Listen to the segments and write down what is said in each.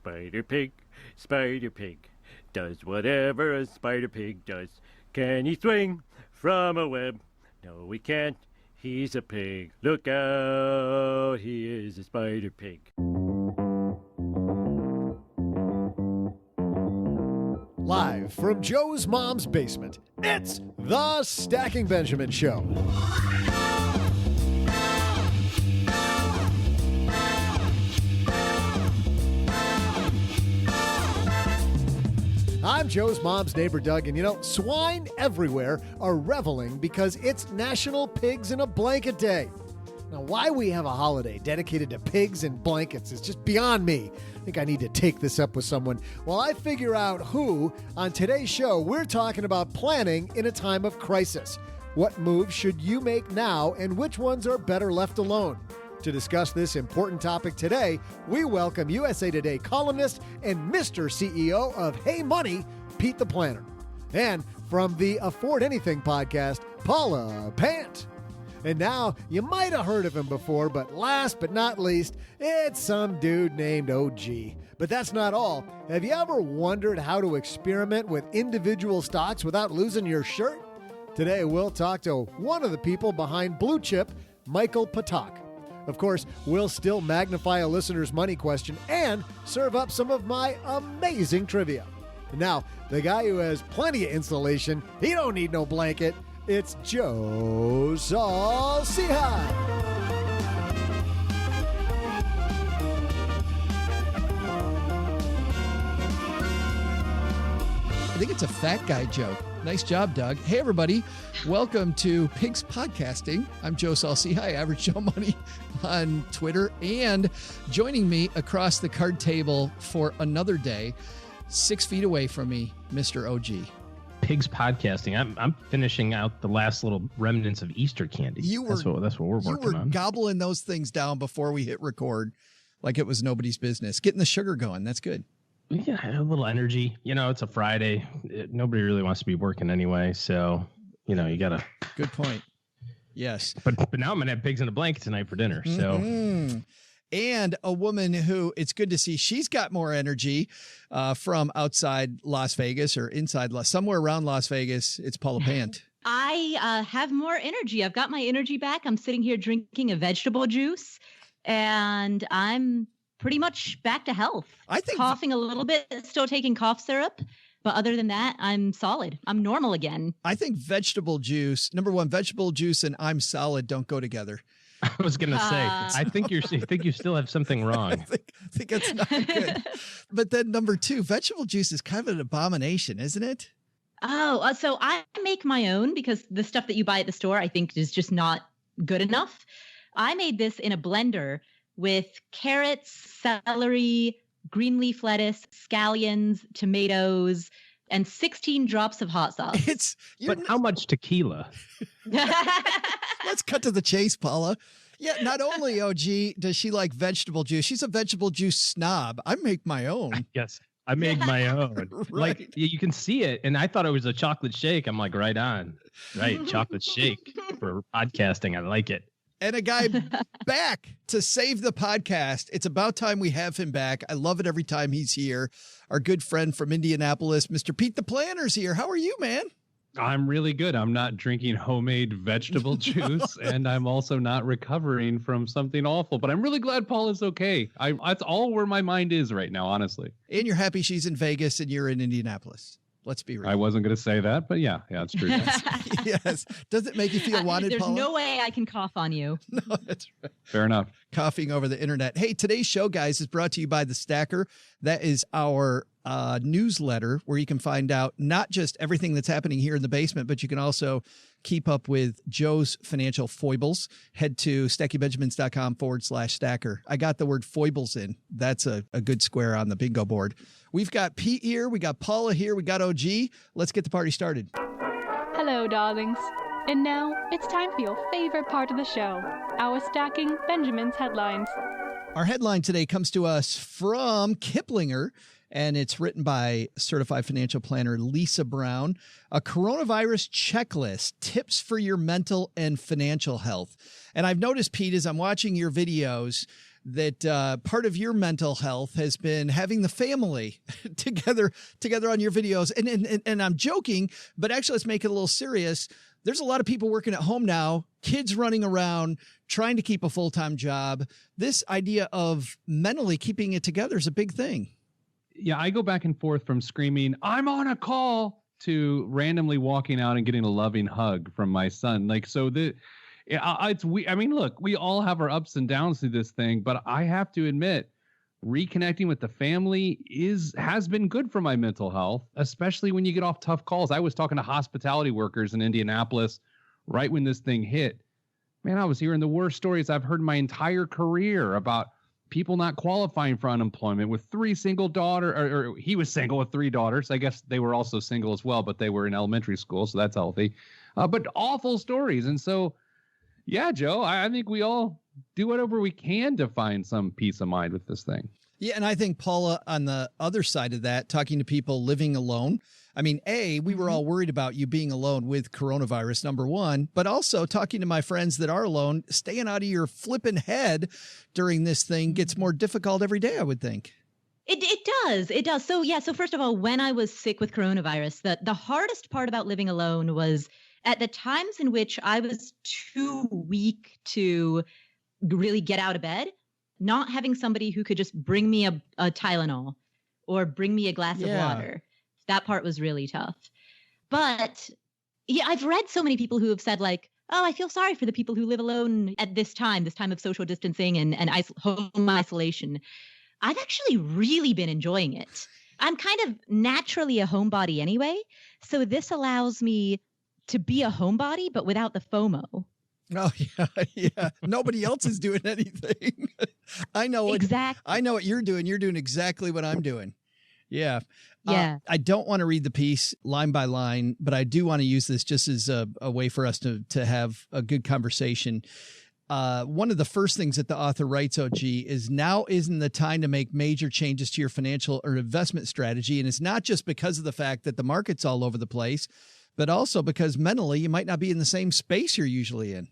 Spider Pig, Spider Pig, does whatever a Spider Pig does. Can he swing from a web? No, he can't. He's a pig. Look out, he is a Spider Pig. Live from Joe's mom's basement, it's the Stacking Benjamin Show. I'm Joe's mom's neighbor, Doug, and you know, swine everywhere are reveling because it's National Pigs in a Blanket Day. Now, why we have a holiday dedicated to pigs and blankets is just beyond me. I think I need to take this up with someone while I figure out who. On today's show, we're talking about planning in a time of crisis. What moves should you make now, and which ones are better left alone? To discuss this important topic today, we welcome USA Today columnist and Mr. CEO of Hey Money, Pete the Planner. And from the Afford Anything podcast, Paula Pant. And now, you might have heard of him before, but last but not least, it's some dude named OG. But that's not all. Have you ever wondered how to experiment with individual stocks without losing your shirt? Today, we'll talk to one of the people behind BlueChxp, Michael Patak. Of course, we'll still magnify a listener's money question and serve up some of my amazing trivia. Now, the guy who has plenty of insulation, he don't need no blanket. It's Joe Saul-Sehy. I think it's a fat guy joke. Nice job, Doug. Hey, everybody. Welcome to Pigs Podcasting. I'm Joe Saul-Sehy, Average Joe Money on Twitter. And joining me across the card table for another day, 6 feet away from me, Mr. OG. Pigs Podcasting. I'm finishing out the last little remnants of Easter candy. That's what we're working on. You were gobbling those things down before we hit record like it was nobody's business. Getting the sugar going. That's good. Yeah, a little energy. You know, it's a Friday. Nobody really wants to be working anyway. So, you know, you got to. Good point. Yes. But now I'm going to have pigs in a blanket tonight for dinner. So. Mm-hmm. And a woman who it's good to see. She's got more energy from outside Las Vegas or inside somewhere around Las Vegas. It's Paula Pant. I have more energy. I've got my energy back. I'm sitting here drinking a vegetable juice and I'm pretty much back to health. I think coughing a little bit, still taking cough syrup. But other than that, I'm solid. I'm normal again. I think vegetable juice, number one, vegetable juice and I'm solid don't go together. I was going to say, I think you still have something wrong. I think it's not good. But then number two, vegetable juice is kind of an abomination, isn't it? Oh, so I make my own because the stuff that you buy at the store, I think is just not good enough. I made this in a blender with carrots, celery, green leaf lettuce, scallions, tomatoes, and 16 drops of hot sauce. But how much tequila? Let's cut to the chase, Paula. Yeah, not only, OG, does she like vegetable juice, she's a vegetable juice snob. I make my own. Yes, I made my own. Right. Like, you can see it, and I thought it was a chocolate shake. I'm like, right on. Right, chocolate shake for podcasting. I like it. And a guy back to save the podcast. It's about time we have him back. I love it every time he's here. Our good friend from Indianapolis, Mr. Pete the Planner's here. How are you, man? I'm really good. I'm not drinking homemade vegetable juice, and I'm also not recovering from something awful. But I'm really glad Paul is okay. That's all where my mind is right now, honestly. And you're happy she's in Vegas and you're in Indianapolis. Let's be real. I wasn't going to say that, but yeah, it's true. Yes. Does it make you feel wanted, There's Paula? no way I can cough on you. No, that's right. Fair enough. Coughing over the internet. Hey, today's show, guys, is brought to you by The Stacker. That is our newsletter where you can find out not just everything that's happening here in the basement, but you can also keep up with Joe's financial foibles. Head to stackybenjamins.com/stacker. I got the word foibles in. That's a good square on the bingo board. We've got Pete here. We got Paula here. We got OG. Let's get the party started. Hello, darlings. And now it's time for your favorite part of the show, our Stacking Benjamins headlines. Our headline today comes to us from Kiplinger, and it's written by certified financial planner Lisa Brown. A coronavirus checklist, tips for your mental and financial health. And I've noticed, Pete, as I'm watching your videos, that part of your mental health has been having the family together on your videos. And I'm joking, but actually let's make it a little serious. There's a lot of people working at home now, kids running around, trying to keep a full-time job. This idea of mentally keeping it together is a big thing. Yeah, I go back and forth from screaming, "I'm on a call," to randomly walking out and getting a loving hug from my son. Look, we all have our ups and downs through this thing, but I have to admit, reconnecting with the family has been good for my mental health, especially when you get off tough calls. I was talking to hospitality workers in Indianapolis right when this thing hit. Man, I was hearing the worst stories I've heard my entire career about people not qualifying for unemployment with 3 single daughters, or he was single with 3 daughters. I guess they were also single as well, but they were in elementary school, so that's healthy. But awful stories. And so, yeah, Joe, I think we all do whatever we can to find some peace of mind with this thing. Yeah, and I think, Paula, on the other side of that, talking to people living alone, I mean, we were all worried about you being alone with coronavirus, number one, but also talking to my friends that are alone, staying out of your flipping head during this thing gets more difficult every day, I would think. It does. It does. So, yeah. So first of all, when I was sick with coronavirus, the hardest part about living alone was at the times in which I was too weak to really get out of bed, not having somebody who could just bring me a Tylenol or bring me a glass of water. That part was really tough. But yeah, I've read so many people who have said like, oh, I feel sorry for the people who live alone at this time of social distancing and home isolation. I've actually really been enjoying it. I'm kind of naturally a homebody anyway. So this allows me to be a homebody, but without the FOMO. Oh, yeah. Nobody else is doing anything. I know exactly. I know what you're doing. You're doing exactly what I'm doing. Yeah. Yeah. I don't want to read the piece line by line, but I do want to use this just as a way for us to have a good conversation. One of the first things that the author writes, OG, is now isn't the time to make major changes to your financial or investment strategy. And it's not just because of the fact that the market's all over the place, but also because mentally you might not be in the same space you're usually in.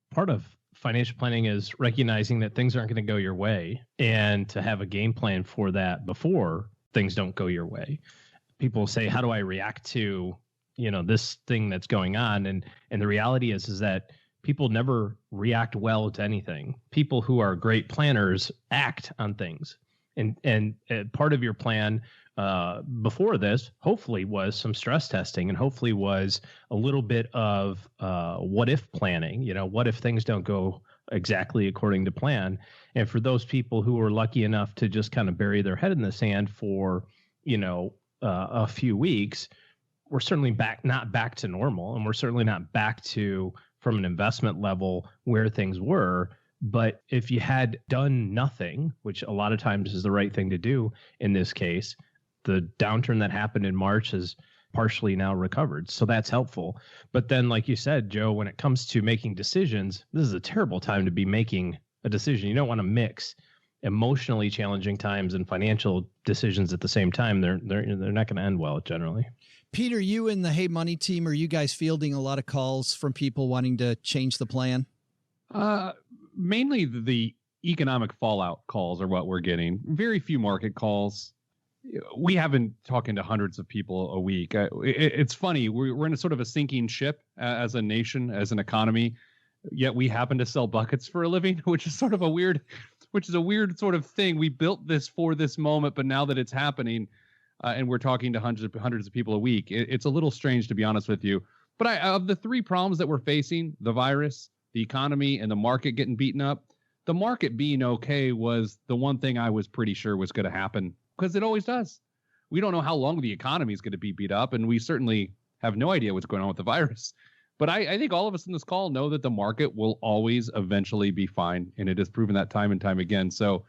Part of financial planning is recognizing that things aren't going to go your way and to have a game plan for that before things don't go your way. People say, how do I react to, this thing that's going on? And the reality is that people never react well to anything. People who are great planners act on things. And part of your plan before this, hopefully, was some stress testing and hopefully was a little bit of what if planning. What if things don't go exactly according to plan? And for those people who were lucky enough to just kind of bury their head in the sand for, a few weeks, we're certainly not back to normal. And we're certainly not back to, from an investment level, where things were. But if you had done nothing, which a lot of times is the right thing to do in this case, the downturn that happened in March has partially now recovered. So that's helpful. But then, like you said, Joe, when it comes to making decisions, this is a terrible time to be making a decision. You don't want to mix emotionally challenging times and financial decisions at the same time. They're not going to end well generally. Peter, you and the Hey Money team, are you guys fielding a lot of calls from people wanting to change the plan? Mainly the economic fallout calls are what we're getting. Very few market calls. We have been talking to hundreds of people a week. It's funny. We're in a sort of a sinking ship as a nation, as an economy, yet we happen to sell buckets for a living, which is a weird sort of thing. We built this for this moment, but now that it's happening and we're talking to hundreds of people a week, it's a little strange, to be honest with you. But of the 3 problems that we're facing, the virus, the economy, and the market getting beaten up, the market being okay was the one thing I was pretty sure was going to happen, because it always does. We don't know how long the economy is going to be beat up, and we certainly have no idea what's going on with the virus. But I think all of us in this call know that the market will always eventually be fine, and it has proven that time and time again. So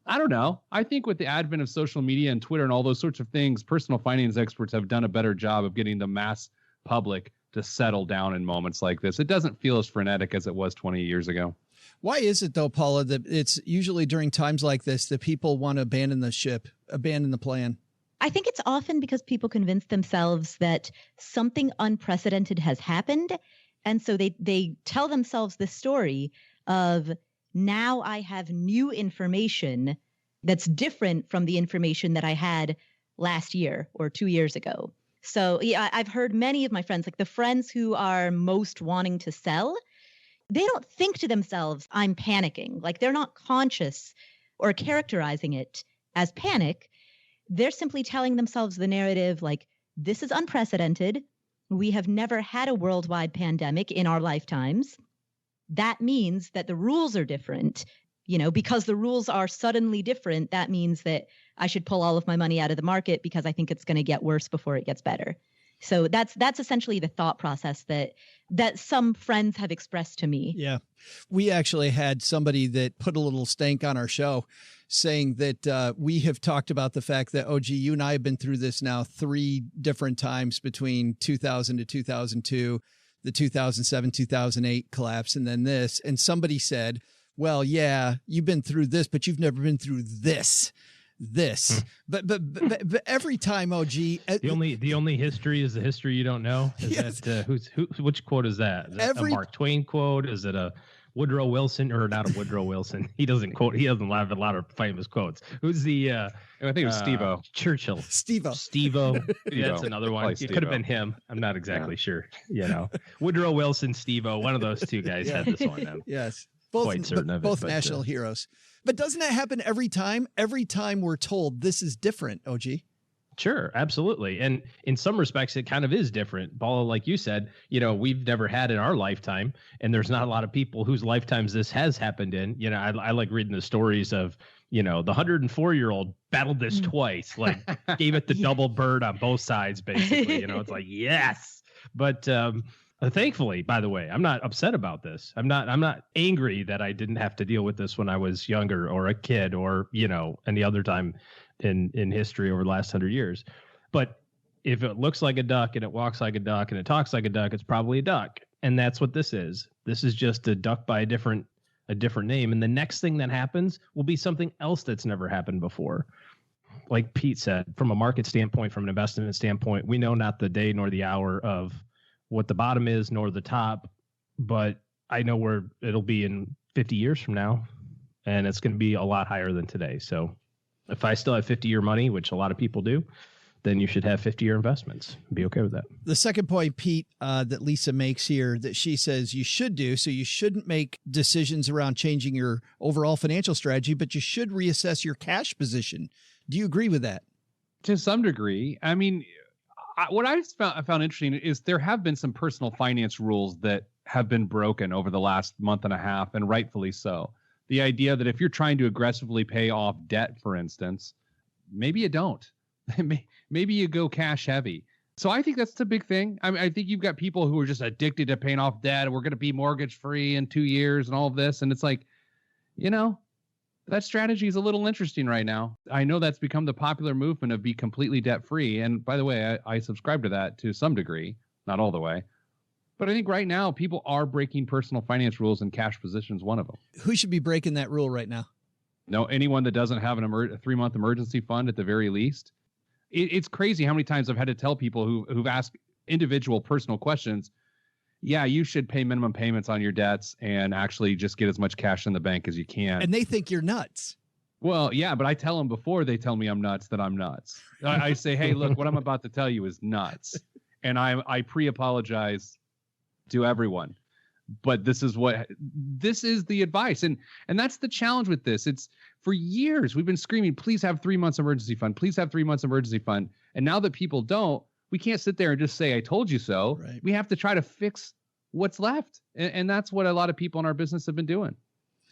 I don't know. I think with the advent of social media and Twitter and all those sorts of things, personal finance experts have done a better job of getting the mass public to settle down in moments like this. It doesn't feel as frenetic as it was 20 years ago. Why is it, though, Paula, that it's usually during times like this that people want to abandon the ship, abandon the plan? I think it's often because people convince themselves that something unprecedented has happened. And so they tell themselves this story of, now I have new information that's different from the information that I had last year or 2 years ago. So yeah, I've heard many of my friends, like the friends who are most wanting to sell, they don't think to themselves, I'm panicking. Like they're not conscious or characterizing it as panic. They're simply telling themselves the narrative like, this is unprecedented. We have never had a worldwide pandemic in our lifetimes. That means that the rules are different. Because the rules are suddenly different, that means that I should pull all of my money out of the market because I think it's going to get worse before it gets better. So that's essentially the thought process that some friends have expressed to me. Yeah. We actually had somebody that put a little stank on our show saying that we have talked about the fact that, OG, you and I have been through this now 3 different times between 2000 to 2002, the 2007, 2008 collapse, and then this. And somebody said, well, yeah, you've been through this, but you've never been through this. But every time, OG, the only history is the history you don't know. Is yes. that which quote is that? Is that a Mark Twain quote? Is it a Woodrow Wilson or not a Woodrow Wilson? He doesn't have a lot of famous quotes. Who's the? I think it was Steve-O. Churchill. Steve-O. That's another one. It could have been him. I'm not exactly sure. Woodrow Wilson, Steve-O. One of those two guys had this one. Yes. Both national heroes. But doesn't that happen every time? Every time we're told this is different, OG? Sure, absolutely. And in some respects, it kind of is different. Paula, like you said, we've never had in our lifetime, and there's not a lot of people whose lifetimes this has happened in. I like reading the stories of, the 104-year-old battled this twice, like gave it the double bird on both sides, basically. It's like, yes. But thankfully, by the way, I'm not upset about this. I'm not angry that I didn't have to deal with this when I was younger or a kid or, any other time in history over the last 100 years. But if it looks like a duck and it walks like a duck and it talks like a duck, it's probably a duck. And that's what this is. This is just a duck by a different name. And the next thing that happens will be something else that's never happened before. Like Pete said, from a market standpoint, from an investment standpoint, we know not the day nor the hour of what the bottom is, nor the top, but I know where it'll be in 50 years from now, and it's going to be a lot higher than today. So if I still have 50-year money, which a lot of people do, then you should have 50-year investments. Be okay with that. The second point, Pete, that Lisa makes here that she says you should do, so you shouldn't make decisions around changing your overall financial strategy, but you should reassess your cash position. Do you agree with that? To some degree. I mean, what I found interesting is there have been some personal finance rules that have been broken over the last month and a half, and rightfully so. The idea that if you're trying to aggressively pay off debt, for instance, maybe you don't. Maybe you go cash heavy. So I think that's the big thing. I mean, I think you've got people who are just addicted to paying off debt, and we're going to be mortgage free in 2 years and all of this. And it's like, that strategy is a little interesting right now. I know that's become the popular movement of be completely debt free. And by the way, I subscribe to that to some degree, not all the way. But I think right now people are breaking personal finance rules, and cash position is one of them. Who should be breaking that rule right now? No, anyone that doesn't have a 3-month emergency fund at the very least. It's crazy how many times I've had to tell people who've asked individual personal questions, yeah, you should pay minimum payments on your debts and actually just get as much cash in the bank as you can. And they think you're nuts. Well, yeah, but I tell them before they tell me I'm nuts that I'm nuts. I say, hey, look, what I'm about to tell you is nuts. And I pre-apologize to everyone. But this is the advice. And that's the challenge with this. It's for years we've been screaming, please have 3 months emergency fund. Please have 3 months emergency fund. And now that people don't, we can't sit there and just say, I told you so. Right. We have to try to fix what's left. And that's what a lot of people in our business have been doing.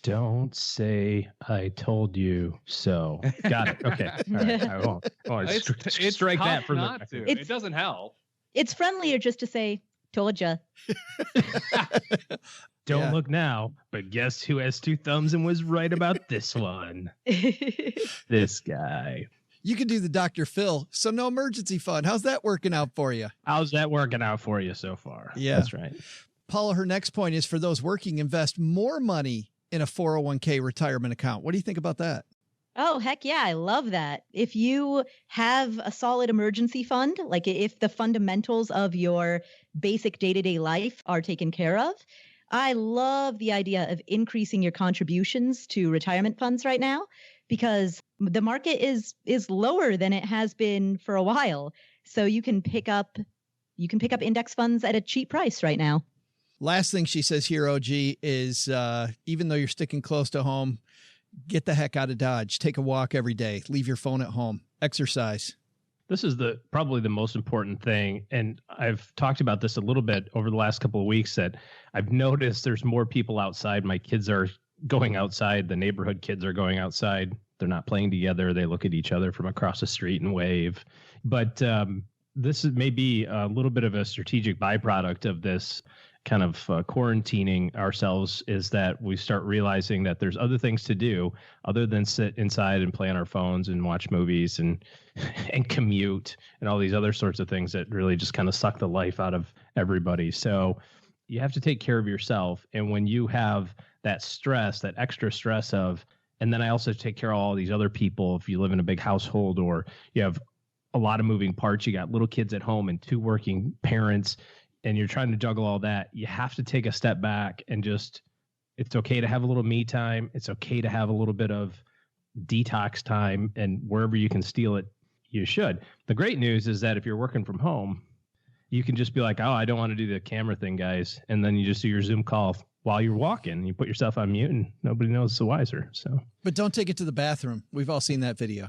Don't say I told you so. Got it. Okay. All right. I won't. It's strike that from not the. to. It doesn't help. It's friendlier just to say, told ya. Don't look now, but guess who has 2 thumbs and was right about this one? This guy. You can do the Dr. Phil, so no emergency fund. How's that working out for you? How's that working out for you so far? Yeah. That's right. Paula, her next point is for those working, invest more money in a 401k retirement account. What do you think about that? Oh, heck yeah. I love that. If you have a solid emergency fund, like if the fundamentals of your basic day-to-day life are taken care of, I love the idea of increasing your contributions to retirement funds right now because the market is lower than it has been for a while. So you can pick up index funds at a cheap price right now. Last thing she says here, OG, is even though you're sticking close to home, get the heck out of Dodge. Take a walk every day. Leave your phone at home. Exercise. This is probably the most important thing. And I've talked about this a little bit over the last couple of weeks that I've noticed there's more people outside. My kids are going outside. The neighborhood kids are going outside. They're not playing together. They look at each other from across the street and wave. But this is maybe a little bit of a strategic byproduct of this kind of quarantining ourselves, is that we start realizing that there's other things to do other than sit inside and play on our phones and watch movies and commute and all these other sorts of things that really just kind of suck the life out of everybody. So you have to take care of yourself. And when you have that stress, that extra stress of, and then I also take care of all these other people. If you live in a big household or you have a lot of moving parts, you got little kids at home and 2 working parents, and you're trying to juggle all that, you have to take a step back and just, it's okay to have a little me time. It's okay to have a little bit of detox time, and wherever you can steal it, you should. The great news is that if you're working from home, you can just be like, oh, I don't want to do the camera thing, guys. And then you just do your Zoom call while you're walking. You put yourself on mute and nobody knows the wiser. So, but don't take it to the bathroom. We've all seen that video.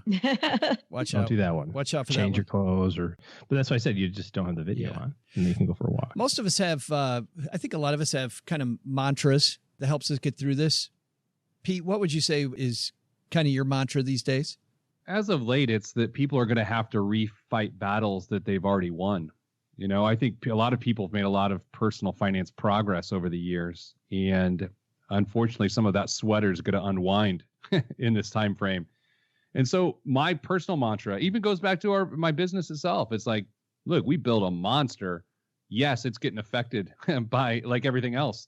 Watch out. Don't do that one. Watch out for Change that your clothes but that's why I said you just don't have the video on and you can go for a walk. Most of us have, I think a lot of us have kind of mantras that helps us get through this. Pete, what would you say is kind of your mantra these days? As of late, it's that people are going to have to refight battles that they've already won. You know, I think a lot of people have made a lot of personal finance progress over the years. And unfortunately, some of that sweater is going to unwind in this time frame. And so my personal mantra even goes back to my business itself. It's like, look, we built a monster. Yes, it's getting affected by like everything else,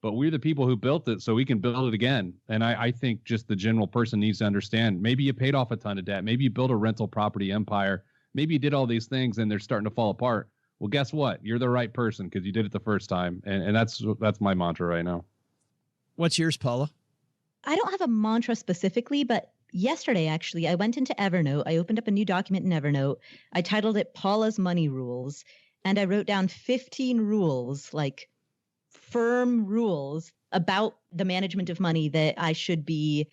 but we're the people who built it, so we can build it again. And I think just the general person needs to understand, maybe you paid off a ton of debt. Maybe you built a rental property empire. Maybe you did all these things and they're starting to fall apart. Well, guess what? You're the right person because you did it the first time. And that's my mantra right now. What's yours, Paula? I don't have a mantra specifically, but yesterday, actually, I went into Evernote. I opened up a new document in Evernote. I titled it Paula's Money Rules. And I wrote down 15 rules, like firm rules about the management of money that I should be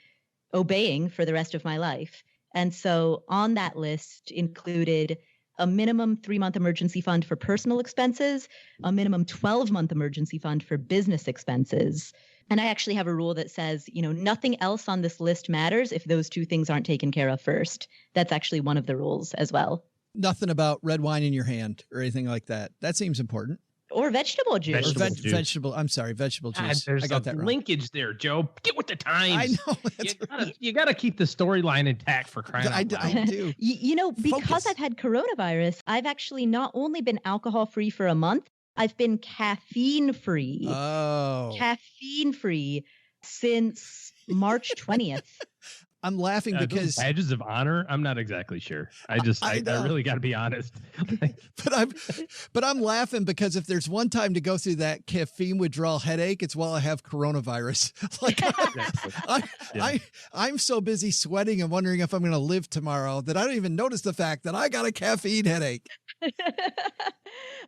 obeying for the rest of my life. And so on that list included a minimum 3-month emergency fund for personal expenses, a minimum 12-month emergency fund for business expenses. And I actually have a rule that says, nothing else on this list matters if those 2 things aren't taken care of first. That's actually one of the rules as well. Nothing about red wine in your hand or anything like that. That seems important. Or vegetable juice. Vegetable juice. There's I got that wrong. Linkage there, Joe. Get with the times. I know. You got to keep the storyline intact for crying out loud. I do. Because Focus. I've had coronavirus, I've actually not only been alcohol-free for a month, I've been caffeine-free. Oh. Caffeine-free since March 20th. I'm laughing because badges of honor. I'm not exactly sure. I really got to be honest. but I'm laughing because if there's one time to go through that caffeine withdrawal headache, it's while I have coronavirus. I'm so busy sweating and wondering if I'm going to live tomorrow that I don't even notice the fact that I got a caffeine headache.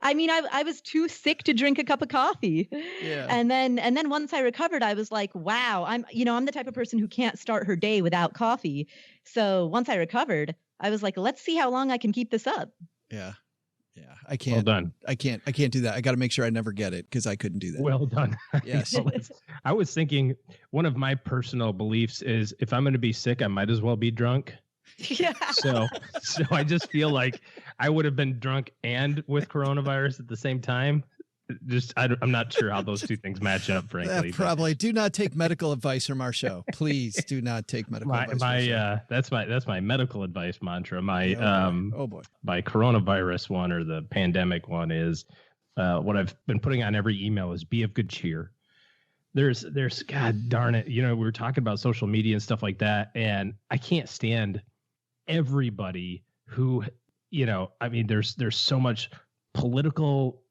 I mean, I was too sick to drink a cup of coffee. Yeah. And then once I recovered, I was like, wow, I'm the type of person who can't start her day without coffee. So once I recovered, I was like, let's see how long I can keep this up. Yeah. Yeah. I can't. Well done. I can't do that. I got to make sure I never get it because I couldn't do that. Well done. Yes. I was thinking one of my personal beliefs is if I'm going to be sick, I might as well be drunk. Yeah. So I just feel like I would have been drunk and with coronavirus at the same time. I'm not sure how those 2 things match up, frankly. Probably. Do not take medical advice from our show. Please do not take medical advice. That's my medical advice mantra. My my coronavirus one or the pandemic one is what I've been putting on every email is be of good cheer. There's God darn it. We were talking about social media and stuff like that, and I can't stand everybody who, there's so much political,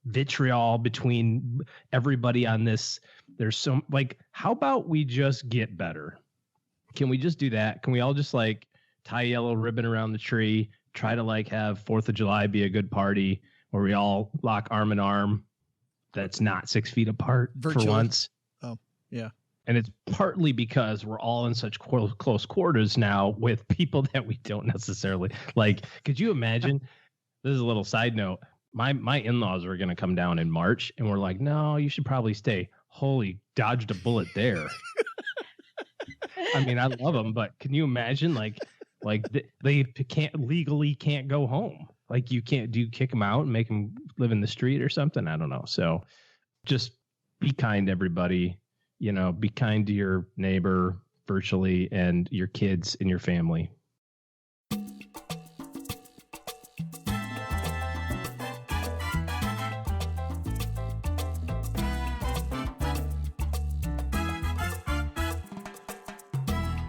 vitriol between everybody on this. There's so like, how about we just get better? Can we just do that? Can we all just like tie a yellow ribbon around the tree, try to like have 4th of July be a good party where we all lock arm in arm that's not 6 feet apart for once? Oh, yeah. And it's partly because we're all in such close quarters now with people that we don't necessarily like. Could you imagine? This is a little side note. My in-laws were going to come down in March, and we're like, no, you should probably stay. Holy, dodged a bullet there. I mean, I love them, but can you imagine they can't go home? Like, do you kick them out and make them live in the street or something? I don't know. So just be kind, everybody. You know, be kind to your neighbor virtually and your kids and your family.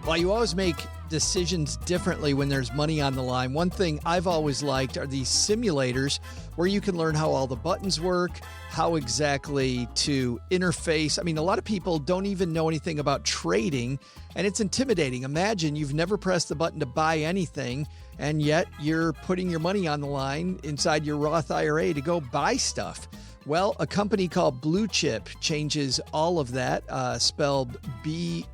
Well, you always make decisions differently when there's money on the line. One thing I've always liked are these simulators where you can learn how all the buttons work, how exactly to interface. I mean, a lot of people don't even know anything about trading, and it's intimidating. Imagine you've never pressed the button to buy anything, and yet you're putting your money on the line inside your Roth IRA to go buy stuff. Well, a company called BlueChxp changes all of that, spelled BlueChxp.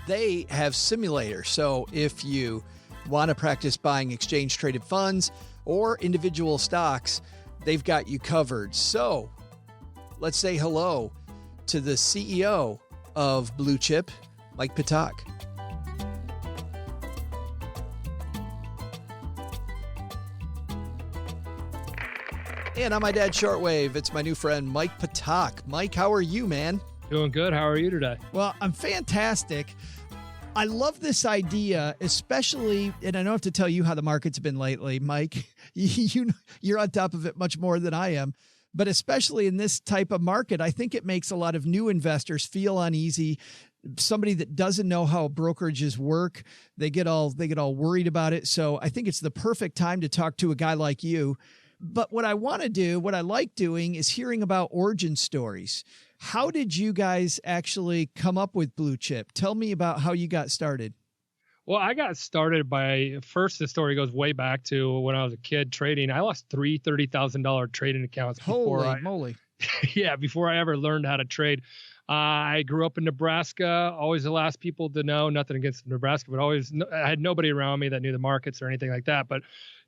They have simulators. So if you want to practice buying exchange-traded funds or individual stocks, they've got you covered. So let's say hello to the CEO of BlueChxp, Mike Patak. And on my dad's shortwave, it's my new friend, Mike Patak. Mike, how are you, man? Doing good. How are you today? Well, I'm fantastic. I love this idea, especially, and I don't have to tell you how the market's been lately, Mike. You're on top of it much more than I am. But especially in this type of market, I think it makes a lot of new investors feel uneasy. Somebody that doesn't know how brokerages work, they get all worried about it. So I think it's the perfect time to talk to a guy like you. But what I want to do, what I like doing, is hearing about origin stories. How did you guys actually come up with BlueChxp? Tell me about how you got started. Well, I got started the story goes way back to when I was a kid trading. I lost three $30,000 trading accounts Holy moly. Yeah, before I ever learned how to trade. I grew up in Nebraska, always the last people to know, nothing against Nebraska, but I had nobody around me that knew the markets or anything like that. But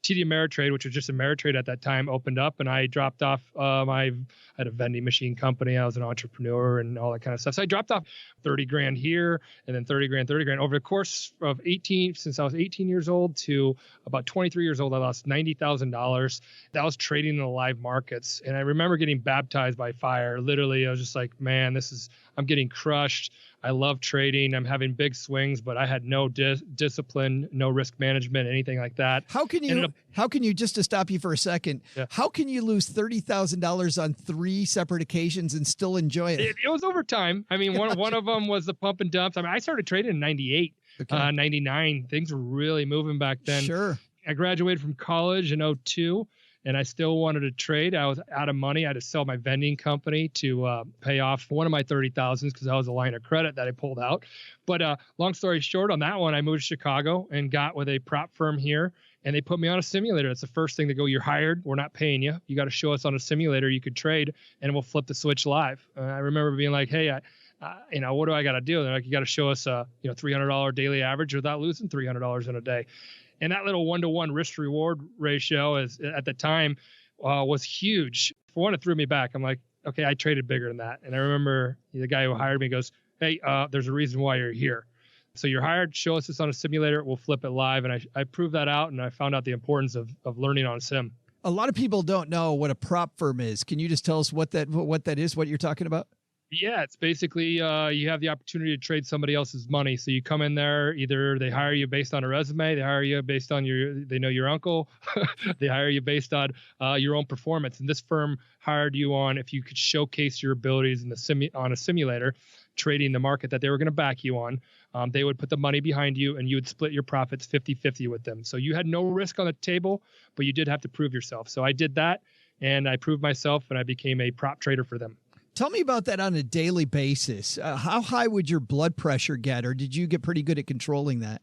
TD Ameritrade, which was just Ameritrade at that time, opened up, and I dropped off. I had a vending machine company. I was an entrepreneur and all that kind of stuff. So I dropped off 30 grand here and then 30 grand over the course of since I was 18 years old to about 23 years old. I lost $90,000. That was trading in the live markets. And I remember getting baptized by fire. Literally, I was just like, man, I'm getting crushed. I love trading. I'm having big swings, but I had no discipline, no risk management, anything like that. How can you, just to stop you for a second, yeah. How can you lose $30,000 on 3 separate occasions and still enjoy it? It was over time. I mean, one of them was the pump and dumps. I mean, I started trading in 98, 99. Things were really moving back then. Sure. I graduated from college in 2002. And I still wanted to trade. I was out of money. I had to sell my vending company to pay off one of my 30,000s because that was a line of credit that I pulled out. But long story short, on that one, I moved to Chicago and got with a prop firm here. And they put me on a simulator. It's the first thing to go. You're hired. We're not paying you. You got to show us on a simulator you could trade, and we'll flip the switch live. I remember being like, hey, what do I got to do? They're like, you got to show us a $300 daily average without losing $300 in a day. And that little 1-to-1 risk reward ratio at the time was huge. For one, it threw me back. I'm like, okay, I traded bigger than that. And I remember the guy who hired me goes, hey, there's a reason why you're here. So you're hired, show us this on a simulator, we'll flip it live. And I proved that out, and I found out the importance of learning on sim. A lot of people don't know what a prop firm is. Can you just tell us what that is, what you're talking about? Yeah, it's basically you have the opportunity to trade somebody else's money. So you come in there, either they hire you based on a resume, they hire you based on they know your uncle, they hire you based on your own performance. And this firm hired you on if you could showcase your abilities on a simulator trading the market that they were going to back you on. They would put the money behind you and you would split your profits 50-50 with them. So you had no risk on the table, but you did have to prove yourself. So I did that and I proved myself and I became a prop trader for them. Tell me about that on a daily basis. How high would your blood pressure get, or did you get pretty good at controlling that?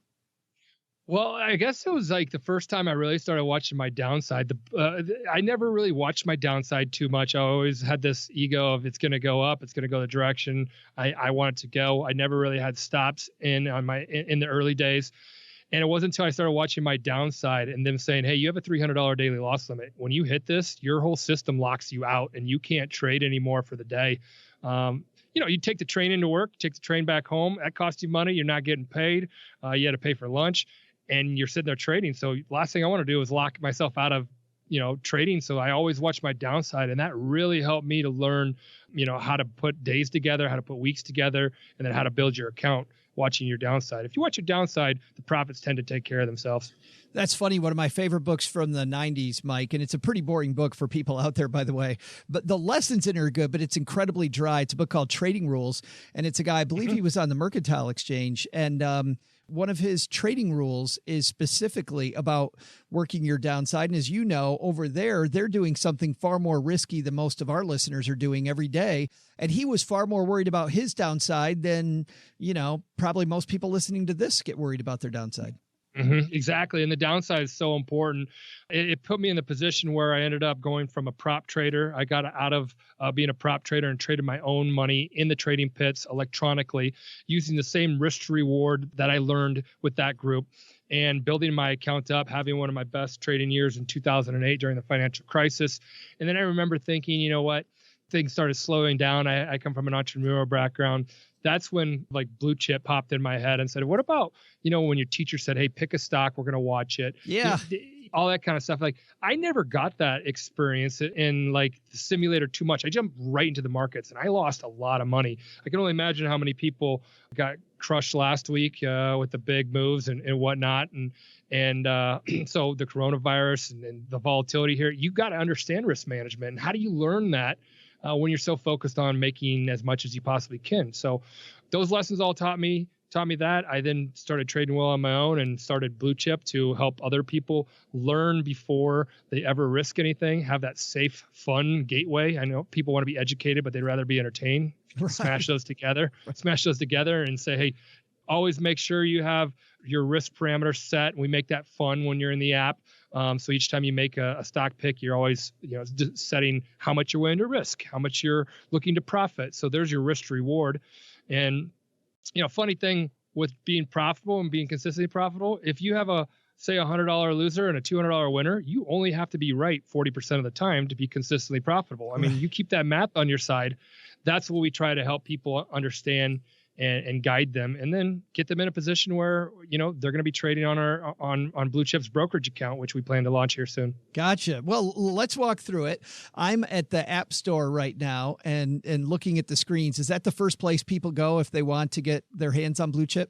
Well, I guess it was like the first time I really started watching my downside. I never really watched my downside too much. I always had this ego of it's going to go up, it's going to go the direction I want it to go. I never really had stops in the early days. And it wasn't until I started watching my downside and them saying, hey, you have a $300 daily loss limit. When you hit this, your whole system locks you out and you can't trade anymore for the day. You take the train into work, take the train back home. That costs you money. You're not getting paid. You had to pay for lunch. And you're sitting there trading. So last thing I want to do is lock myself out of, trading. So I always watch my downside, and that really helped me to learn, how to put days together, how to put weeks together, and then how to build your account watching your downside. If you watch your downside, the profits tend to take care of themselves. That's funny. One of my favorite books from the 90s, Mike, and it's a pretty boring book for people out there, by the way, but the lessons in it are good, but it's incredibly dry. It's a book called Trading Rules. And it's a guy, I believe he was on the Mercantile Exchange. And, one of his trading rules is specifically about working your downside. And as you know, over there, they're doing something far more risky than most of our listeners are doing every day. And he was far more worried about his downside than, probably most people listening to this get worried about their downside. Mm-hmm, exactly. And the downside is so important. It put me in the position where I ended up going from a prop trader. I got out of being a prop trader and traded my own money in the trading pits electronically using the same risk to reward that I learned with that group and building my account up, having one of my best trading years in 2008 during the financial crisis. And then I remember thinking, you know what? Things started slowing down. I come from an entrepreneurial background. That's when like BlueChxp popped in my head and said, what about, when your teacher said, hey, pick a stock, we're going to watch it. Yeah. All that kind of stuff. Like I never got that experience in like the simulator too much. I jumped right into the markets and I lost a lot of money. I can only imagine how many people got crushed last week with the big moves and whatnot. And so the coronavirus and the volatility here, you got to understand risk management. And how do you learn that? When you're so focused on making as much as you possibly can. So those lessons all taught me that. I then started trading well on my own and started BlueChxp to help other people learn before they ever risk anything, have that safe, fun gateway. I know people want to be educated, but they'd rather be entertained. Right. Smash those together and say, hey, always make sure you have your risk parameters set. We make that fun when you're in the app. So each time you make a stock pick, you're always, setting how much you're willing to risk, how much you're looking to profit. So there's your risk to reward. And, funny thing with being profitable and being consistently profitable, if you have say a $100 loser and a $200 winner, you only have to be right 40% of the time to be consistently profitable. I mean, you keep that math on your side. That's what we try to help people understand and guide them, and then get them in a position where, they're going to be trading on BlueChxp's brokerage account, which we plan to launch here soon. Gotcha. Well, let's walk through it. I'm at the App Store right now and looking at the screens. Is that the first place people go if they want to get their hands on BlueChxp?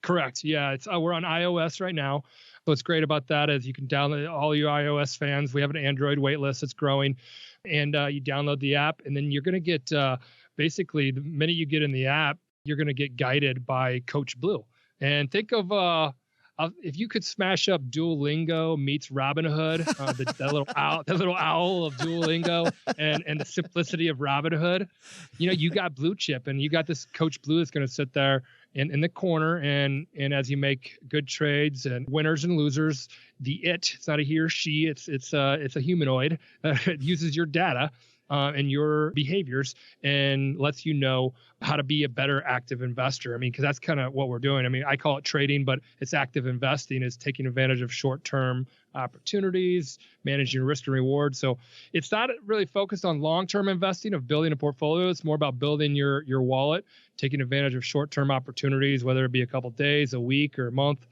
Correct. Yeah, we're on iOS right now. What's great about that is you can download, all you iOS fans. We have an Android waitlist that's growing, and you download the app, and then you're going to get basically the minute you get in the app, you're going to get guided by Coach Blue. And think of if you could smash up Duolingo meets Robinhood, that little owl of Duolingo and the simplicity of Robinhood, you got BlueChxp, and you got this Coach Blue that's going to sit there in the corner, and as you make good trades and winners and losers, it's not a he or she, it's a humanoid. It uses your data and your behaviors and lets you know how to be a better active investor. I mean, because that's kind of what we're doing. I mean, I call it trading, but it's active investing. It's taking advantage of short-term opportunities, managing risk and reward. So it's not really focused on long-term investing of building a portfolio. It's more about building your wallet, taking advantage of short-term opportunities, whether it be a couple of days, a week, or a month.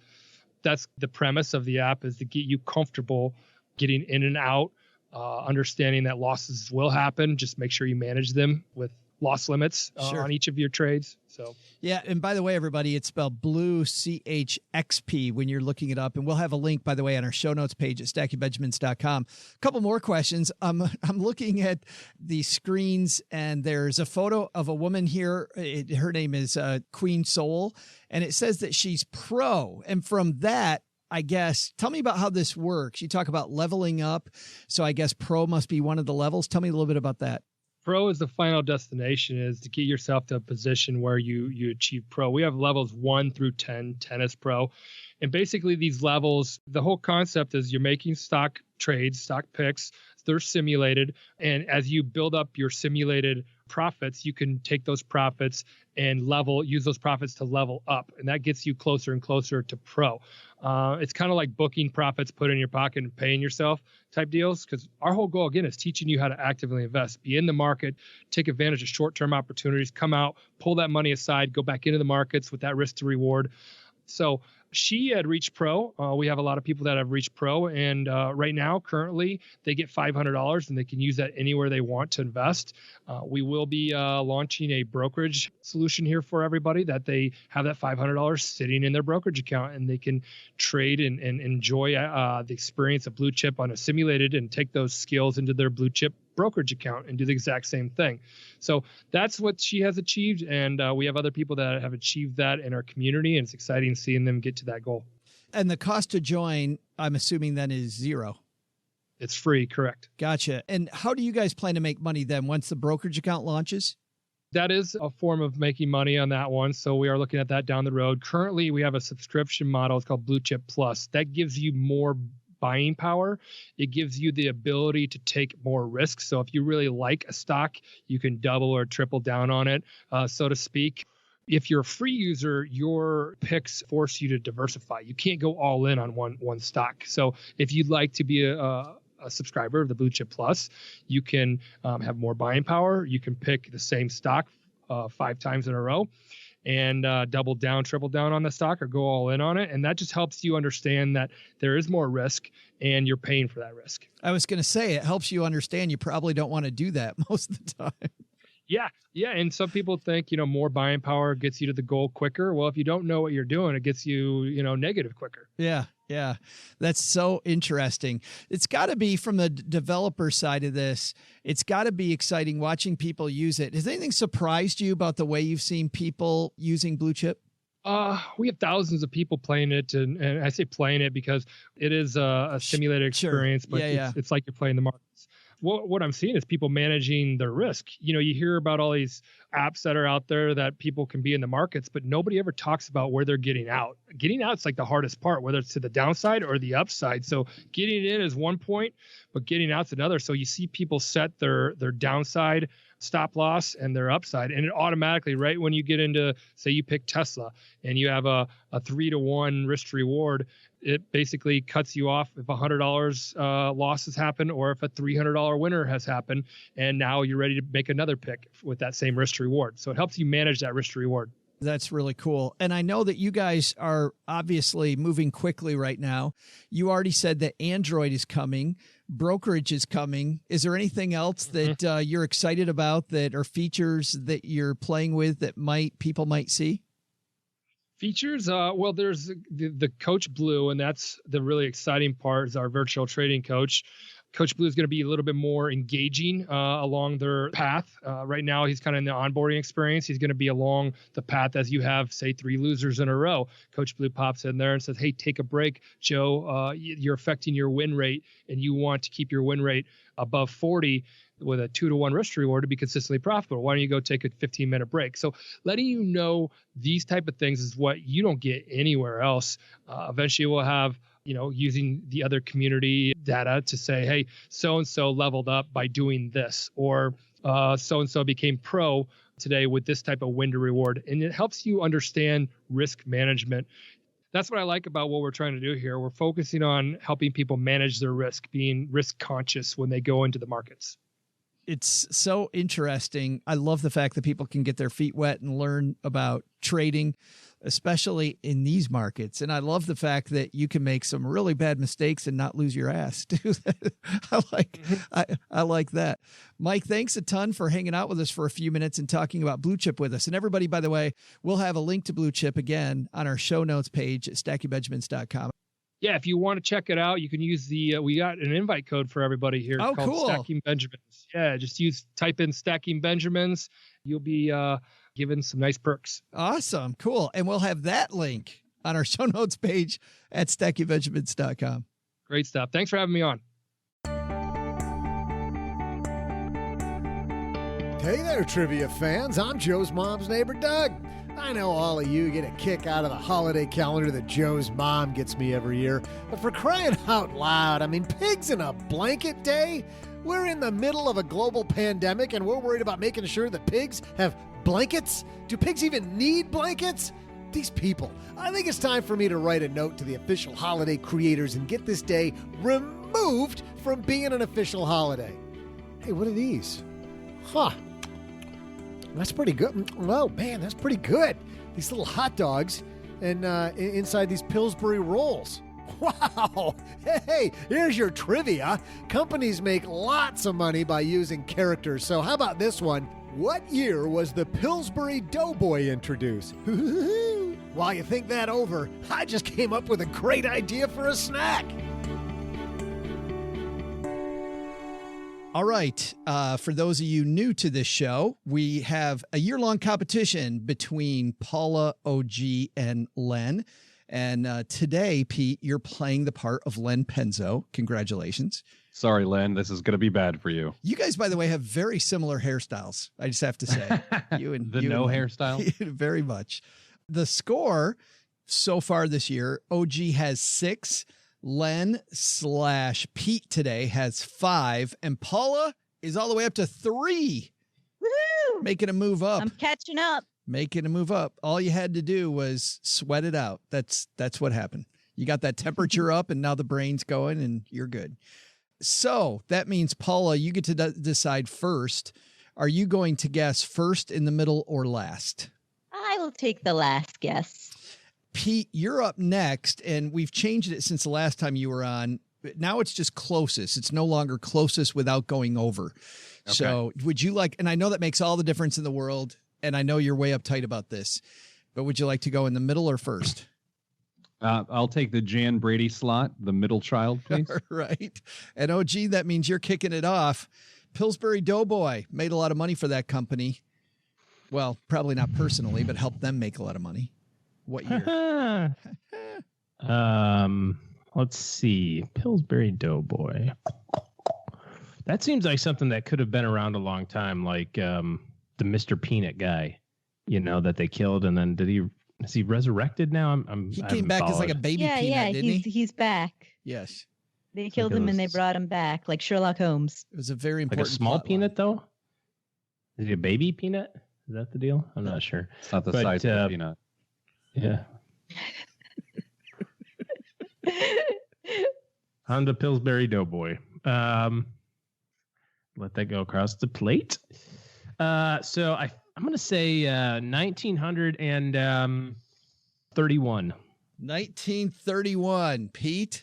That's the premise of the app, is to get you comfortable getting in and out, understanding that losses will happen. Just make sure you manage them with loss limits Sure. on each of your trades. So Yeah, and by the way, everybody, it's spelled BlueChxp when you're looking it up, and we'll have a link, by the way, on our show notes page at stackingbenjamins.com. A couple more questions. I'm looking at the screens, and there's a photo of a woman here. Her name is Queen Soul, and it says that she's pro. And from that, I guess, tell me about how this works. You talk about leveling up, so I guess pro must be one of the levels. Tell me a little bit about that. pro is the final destination, is to get yourself to a position where you achieve pro. We have levels 1 through 10, 10 is pro. And basically these levels, the whole concept is you're making stock trades, stock picks, they're simulated. And as you build up your simulated profits, you can take those profits and use those profits to level up. And that gets you closer and closer to pro. It's kind of like booking profits, put in your pocket and paying yourself type deals. Because our whole goal, again, is teaching you how to actively invest, be in the market, take advantage of short-term opportunities, come out, pull that money aside, go back into the markets with that risk to reward. So she had reached pro. We have a lot of people that have reached pro. And right now, currently, they get $500 and they can use that anywhere they want to invest. We will be launching a brokerage solution here for everybody, that they have that $500 sitting in their brokerage account and they can trade and enjoy the experience of Blue Chip on a simulated, and take those skills into their Blue Chip brokerage account and do the exact same thing. So that's what she has achieved. And we have other people that have achieved that in our community, and it's exciting seeing them get to that goal. And the cost to join, I'm assuming then, is $0. It's free, correct. Gotcha. And how do you guys plan to make money then once the brokerage account launches? That is a form of making money on that one. So we are looking at that down the road. Currently, we have a subscription model. It's called Blue Chip Plus. That gives you more buying power. It gives you the ability to take more risks. So if you really like a stock, you can double or triple down on it, so to speak. If you're a free user, your picks force you to diversify. You can't go all in on one stock. So if you'd like to be a subscriber of the Blue Chip Plus, you can have more buying power. You can pick the same stock 5 times in a row and double down, triple down on the stock, or go all in on it. And that just helps you understand that there is more risk and you're paying for that risk. I was going to say, it helps you understand you probably don't want to do that most of the time. Yeah. And some people think, more buying power gets you to the goal quicker. Well, if you don't know what you're doing, it gets you, negative quicker. Yeah. That's so interesting. It's got to be, from the developer side of this, it's got to be exciting watching people use it. Has anything surprised you about the way you've seen people using Blue Chip? We have thousands of people playing it, and I say playing it because it is a simulated experience, but it's like you're playing the markets. What I'm seeing is people managing their risk. You hear about all these apps that are out there that people can be in the markets, but nobody ever talks about where they're getting out. Getting out's like the hardest part, whether it's to the downside or the upside. So getting in is one point, but getting out's another. So you see people set their downside stop loss and their upside, and it automatically, right when you get into, say you pick Tesla and you have a 3-to-1 risk to reward, it basically cuts you off if $100 loss has happened, or if a $300 winner has happened, and now you're ready to make another pick with that same risk to reward. So it helps you manage that risk to reward. That's really cool. And I know that you guys are obviously moving quickly right now. You already said that Android is coming, brokerage is coming. Is there anything else that you're excited about, that are features that you're playing with that people might see? Features, well, there's the Coach Blue, and that's the really exciting part, is our virtual trading coach. Coach Blue is going to be a little bit more engaging along their path. Right now, he's kind of in the onboarding experience. He's going to be along the path as you have, say, 3 losers in a row. Coach Blue pops in there and says, hey, take a break, Joe. You're affecting your win rate, and you want to keep your win rate above 40 with a 2-to-1 risk to reward to be consistently profitable. Why don't you go take a 15-minute break? So letting you know these type of things is what you don't get anywhere else. Eventually, we'll have, using the other community data to say, hey, so-and-so leveled up by doing this, or so-and-so became pro today with this type of win to reward. And it helps you understand risk management. That's what I like about what we're trying to do here. We're focusing on helping people manage their risk, being risk conscious when they go into the markets. It's so interesting. I love the fact that people can get their feet wet and learn about trading, especially in these markets. And I love the fact that you can make some really bad mistakes and not lose your ass. I like that. Mike, thanks a ton for hanging out with us for a few minutes and talking about Blue Chip with us. And everybody, by the way, we'll have a link to Blue Chip again on our show notes page at stackingbenjamins.com. Yeah, if you want to check it out, you can use we got an invite code for everybody here. Oh, called cool. Stacking Benjamins. Yeah, just type in Stacking Benjamins. You'll be given some nice perks. Awesome. Cool. And we'll have that link on our show notes page at stackingbenjamins.com. Great stuff. Thanks for having me on. Hey there, trivia fans. I'm Joe's mom's neighbor, Doug. I know all of you get a kick out of the holiday calendar that Joe's mom gets me every year. But for crying out loud, I mean, pigs in a blanket day? We're in the middle of a global pandemic and we're worried about making sure that pigs have blankets? Do pigs even need blankets? These people. I think it's time for me to write a note to the official holiday creators and get this day removed from being an official holiday. Hey, what are these? Huh. That's pretty good. Oh, man, that's pretty good. These little hot dogs and inside these Pillsbury rolls. Wow. Hey, here's your trivia. Companies make lots of money by using characters. So how about this one? What year was the Pillsbury Doughboy introduced? While you think that over, I just came up with a great idea for a snack. All right. For those of you new to this show, we have a year-long competition between Paula, OG, and Len. And today, Pete, you're playing the part of Len Penzo. Congratulations. Sorry, Len. This is going to be bad for you. You guys, by the way, have very similar hairstyles. I just have to say. You and the you no and hairstyle? Very much. The score so far this year, OG has 6. Len/Pete today has 5, and Paula is all the way up to 3. Woo! Making a move up. I'm catching up. Making a move up. All you had to do was sweat it out. That's what happened. You got that temperature up, and now the brain's going, and you're good. So that means, Paula, you get to decide first. Are you going to guess first, in the middle, or last? I will take the last guess. Pete, you're up next, and we've changed it since the last time you were on. Now it's just closest. It's no longer closest without going over. Okay. So would you like, and I know that makes all the difference in the world, and I know you're way uptight about this, but would you like to go in the middle or first? I'll take the Jan Brady slot, the middle child, please. Right. And OG, that means you're kicking it off. Pillsbury Doughboy made a lot of money for that company. Well, probably not personally, but helped them make a lot of money. What year? Let's see. Pillsbury Doughboy. That seems like something that could have been around a long time, like the Mr. Peanut guy, that they killed, and then is he resurrected now? He came back as like a baby peanut, didn't he? He's back. Yes. They killed him and they brought him back, like Sherlock Holmes. It was a very important like a small peanut, line. though? Is he a baby peanut? Is that the deal? I'm not sure. It's not the size of a peanut. Yeah. On to Pillsbury Doughboy. Let that go across the plate. So I'm going to say 1931. 1931. Pete?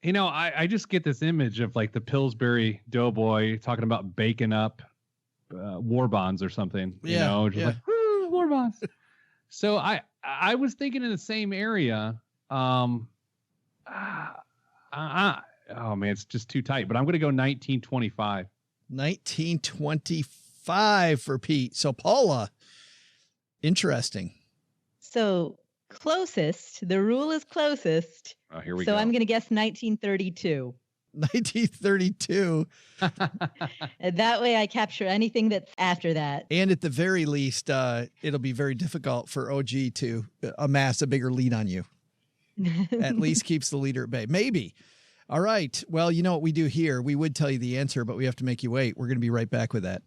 I just get this image of like the Pillsbury Doughboy talking about baking up war bonds or something. Just like, war bonds. So I was thinking in the same area. Oh man, it's just too tight. But I'm going to go 1925. 1925 for Pete. So Paula, interesting. So closest. The rule is closest. Oh, here we go. So I'm going to guess 1932. 1932. And that way I capture anything that's after that. And at the very least, it'll be very difficult for OG to amass a bigger lead on you. At least keeps the leader at bay. Maybe. All right. Well, you know what we do here? We would tell you the answer, but we have to make you wait. We're going to be right back with that.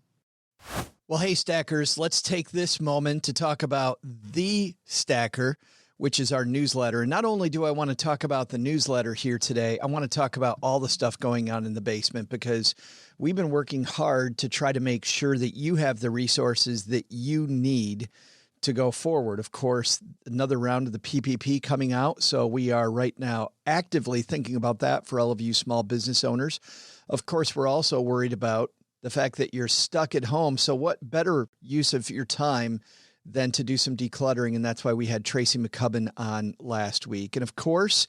Well, hey, Stackers, let's take this moment to talk about the Stacker. which is our newsletter. And not only do I want to talk about the newsletter here today, I want to talk about all the stuff going on in the basement, because we've been working hard to try to make sure that you have the resources that you need to go forward. Of course, another round of the PPP coming out. So we are right now actively thinking about that for all of you small business owners. Of course, we're also worried about the fact that you're stuck at home. So what better use of your time than to do some decluttering? And that's why we had Tracy McCubbin on last week. And of course,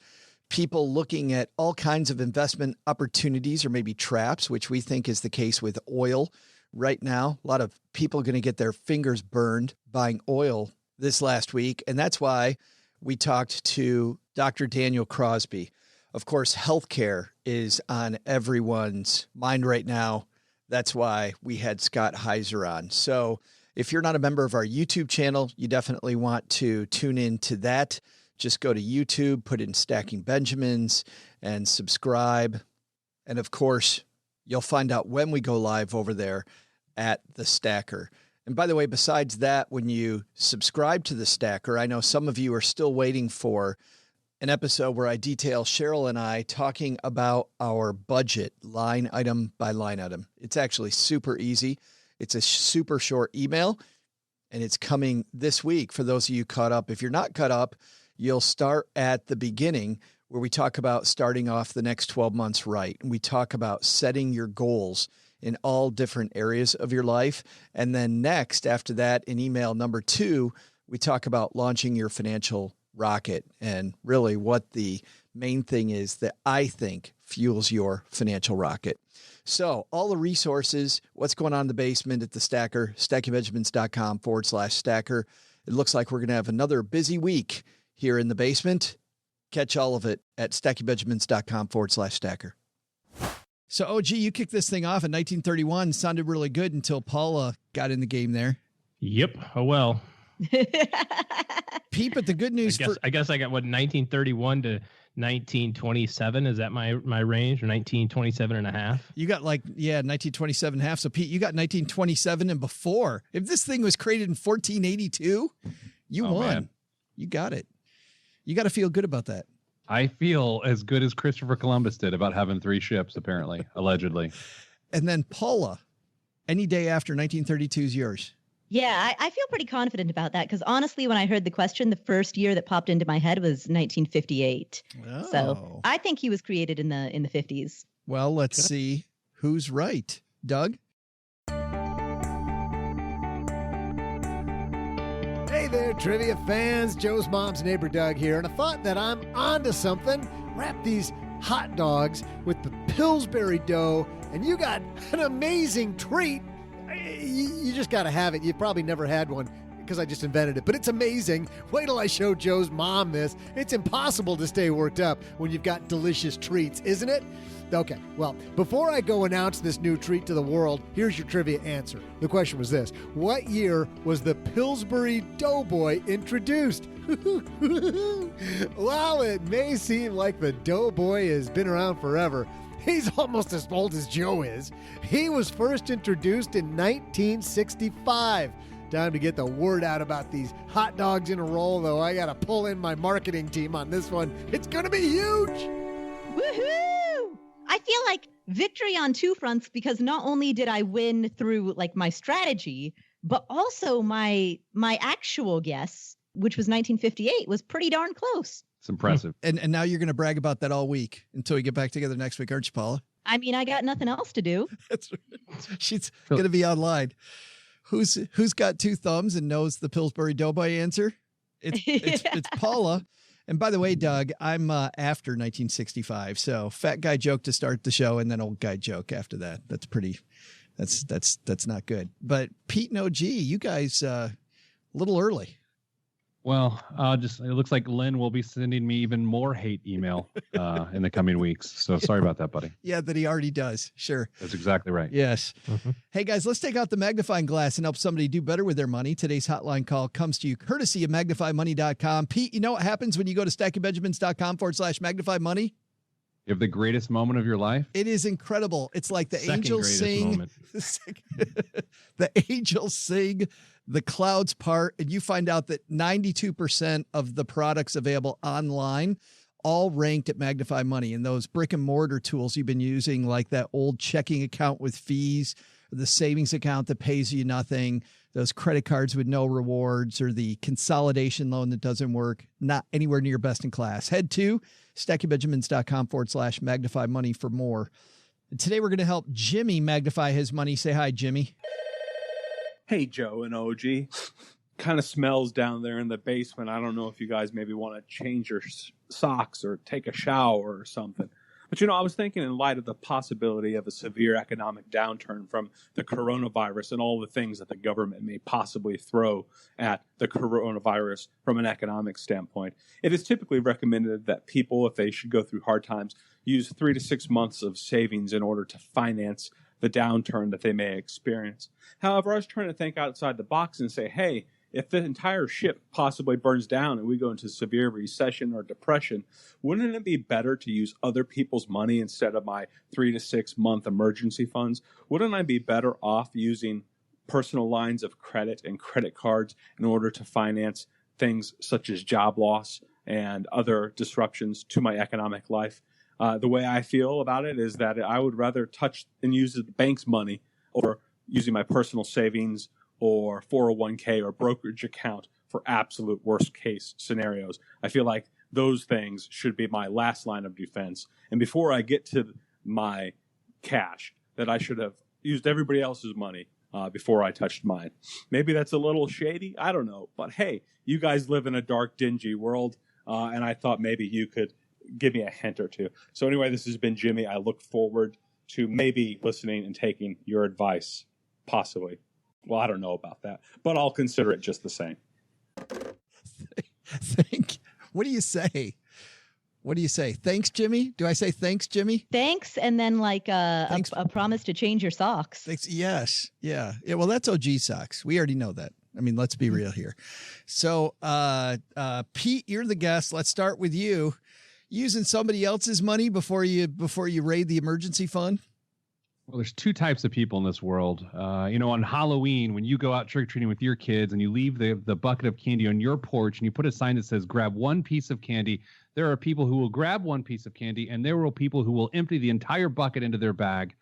people looking at all kinds of investment opportunities or maybe traps, which we think is the case with oil right now. A lot of people going to get their fingers burned buying oil this last week. And that's why we talked to Dr. Daniel Crosby. Of course, healthcare is on everyone's mind right now. That's why we had Scott Heiser on. So if you're not a member of our YouTube channel, you definitely want to tune in to that. Just go to YouTube, put in Stacking Benjamins, and subscribe. And of course, you'll find out when we go live over there at The Stacker. And by the way, besides that, when you subscribe to The Stacker, I know some of you are still waiting for an episode where I detail Cheryl and I talking about our budget line item by line item. It's actually super easy. It's a super short email, and it's coming this week for those of you caught up. If you're not caught up, you'll start at the beginning where we talk about starting off the next 12 months right. And we talk about setting your goals in all different areas of your life. And then next, after that, in email number 2, we talk about launching your financial rocket and really what the main thing is that I think fuels your financial rocket. So all the resources, what's going on in the basement at the Stacker, stackingbenjamins.com/stacker. It looks like we're going to have another busy week here in the basement. Catch all of it at stackingbenjamins.com/stacker. So OG, you kicked this thing off in 1931. Sounded really good until Paula got in the game there. Yep. Oh, well. Pete, but the good news I guess I got 1931 to 1927. Is that my range, or 1927 and a half? You got 1927 and a half. So Pete, you got 1927 and before. If this thing was created in 1482, you won. Man. You got it. You got to feel good about that. I feel as good as Christopher Columbus did about having 3 ships, apparently, allegedly. And then Paula, any day after 1932 is yours. Yeah, I feel pretty confident about that, because honestly, when I heard the question, the first year that popped into my head was 1958. Oh. So I think he was created in the 50s. Well, let's see who's right. Doug? Hey there, trivia fans. Joe's mom's neighbor Doug here, and I thought that I'm onto something. Wrap these hot dogs with the Pillsbury dough, and you got an amazing treat. You just got to have it. You've probably never had one because I just invented it, but it's amazing. Wait till I show Joe's mom this. It's impossible to stay worked up when you've got delicious treats, isn't it? Okay, well, before I go announce this new treat to the world, here's your trivia answer. The question was this: what year was the Pillsbury Doughboy introduced? While it may seem like the Doughboy has been around forever, he's almost as old as Joe is. He was first introduced in 1965. Time to get the word out about these hot dogs in a roll, though. I got to pull in my marketing team on this one. It's going to be huge. Woohoo! I feel like victory on 2 fronts, because not only did I win through my strategy, but also my actual guess, which was 1958, was pretty darn close. It's impressive. And now you're going to brag about that all week until we get back together next week, aren't you, Paula? I mean, I got nothing else to do. That's right. She's going to be online. Who's got 2 thumbs and knows the Pillsbury Doughboy answer? It's Paula. And by the way, Doug, I'm after 1965. So fat guy joke to start the show, and then old guy joke after that. That's not good. But Pete and OG, you guys a little early. Well, it looks like Lynn will be sending me even more hate email in the coming weeks. So sorry about that, buddy. Yeah, that he already does. Sure. That's exactly right. Yes. Mm-hmm. Hey, guys, let's take out the magnifying glass and help somebody do better with their money. Today's hotline call comes to you courtesy of magnifymoney.com. Pete, you know what happens when you go to stackingbenjamins.com/magnifymoney? You have the greatest moment of your life? It is incredible. It's like the angels sing. Moment. The angels sing the clouds part, and you find out that 92% of the products available online all ranked at Magnify Money. And those brick and mortar tools you've been using, like that old checking account with fees, or the savings account that pays you nothing, those credit cards with no rewards, or the consolidation loan that doesn't work, not anywhere near best in class. Head to stackingbenjamins.com/magnify money for more. And today we're going to help Jimmy magnify his money. Say hi, Jimmy. Hey, Joe and OG. Kind of smells down there in the basement. I don't know if you guys maybe want to change your socks or take a shower or something. But, I was thinking in light of the possibility of a severe economic downturn from the coronavirus and all the things that the government may possibly throw at the coronavirus from an economic standpoint, it is typically recommended that people, if they should go through hard times, use 3 to 6 months of savings in order to finance the downturn that they may experience. However, I was trying to think outside the box and say, hey, if the entire ship possibly burns down and we go into severe recession or depression, wouldn't it be better to use other people's money instead of my 3 to 6 month emergency funds? Wouldn't I be better off using personal lines of credit and credit cards in order to finance things such as job loss and other disruptions to my economic life? The way I feel about it is that I would rather touch and use the bank's money over using my personal savings or 401k or brokerage account for absolute worst case scenarios. I feel like those things should be my last line of defense. And before I get to my cash, that I should have used everybody else's money before I touched mine. Maybe that's a little shady. I don't know. But hey, you guys live in a dark, dingy world. And I thought maybe you could give me a hint or two. So anyway, this has been Jimmy. I look forward to maybe listening and taking your advice, possibly. Well, I don't know about that, but I'll consider it just the same. What do you say? What do you say? Thanks, Jimmy? Do I say thanks, Jimmy? Thanks, and then like a promise to change your socks. Thanks. Yes. Yeah. Well, that's OG socks. We already know that. I mean, let's be real here. So, Pete, you're the guest. Let's start with you. Using somebody else's money before you raid the emergency fund? Well, there's two types of people in this world. On Halloween, when you go out trick-or-treating with your kids and you leave the bucket of candy on your porch and you put a sign that says, grab one piece of candy, there are people who will grab one piece of candy and there are people who will empty the entire bucket into their bag.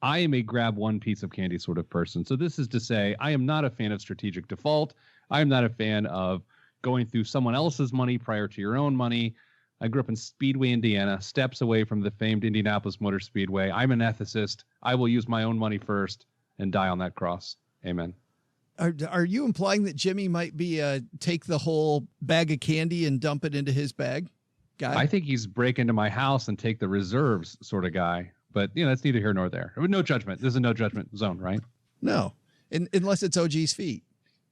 I am a grab one piece of candy sort of person. So this is to say, I am not a fan of strategic default. I am not a fan of going through someone else's money prior to your own money. I grew up in Speedway, Indiana, steps away from the famed Indianapolis Motor Speedway. I'm an ethicist. I will use my own money first and die on that cross. Amen. Are you implying that Jimmy might be take the whole bag of candy and dump it into his bag guy? I think he's break into my house and take the reserves sort of guy. But, that's neither here nor there. No judgment. This is a no judgment zone, right? No, unless it's OG's feet.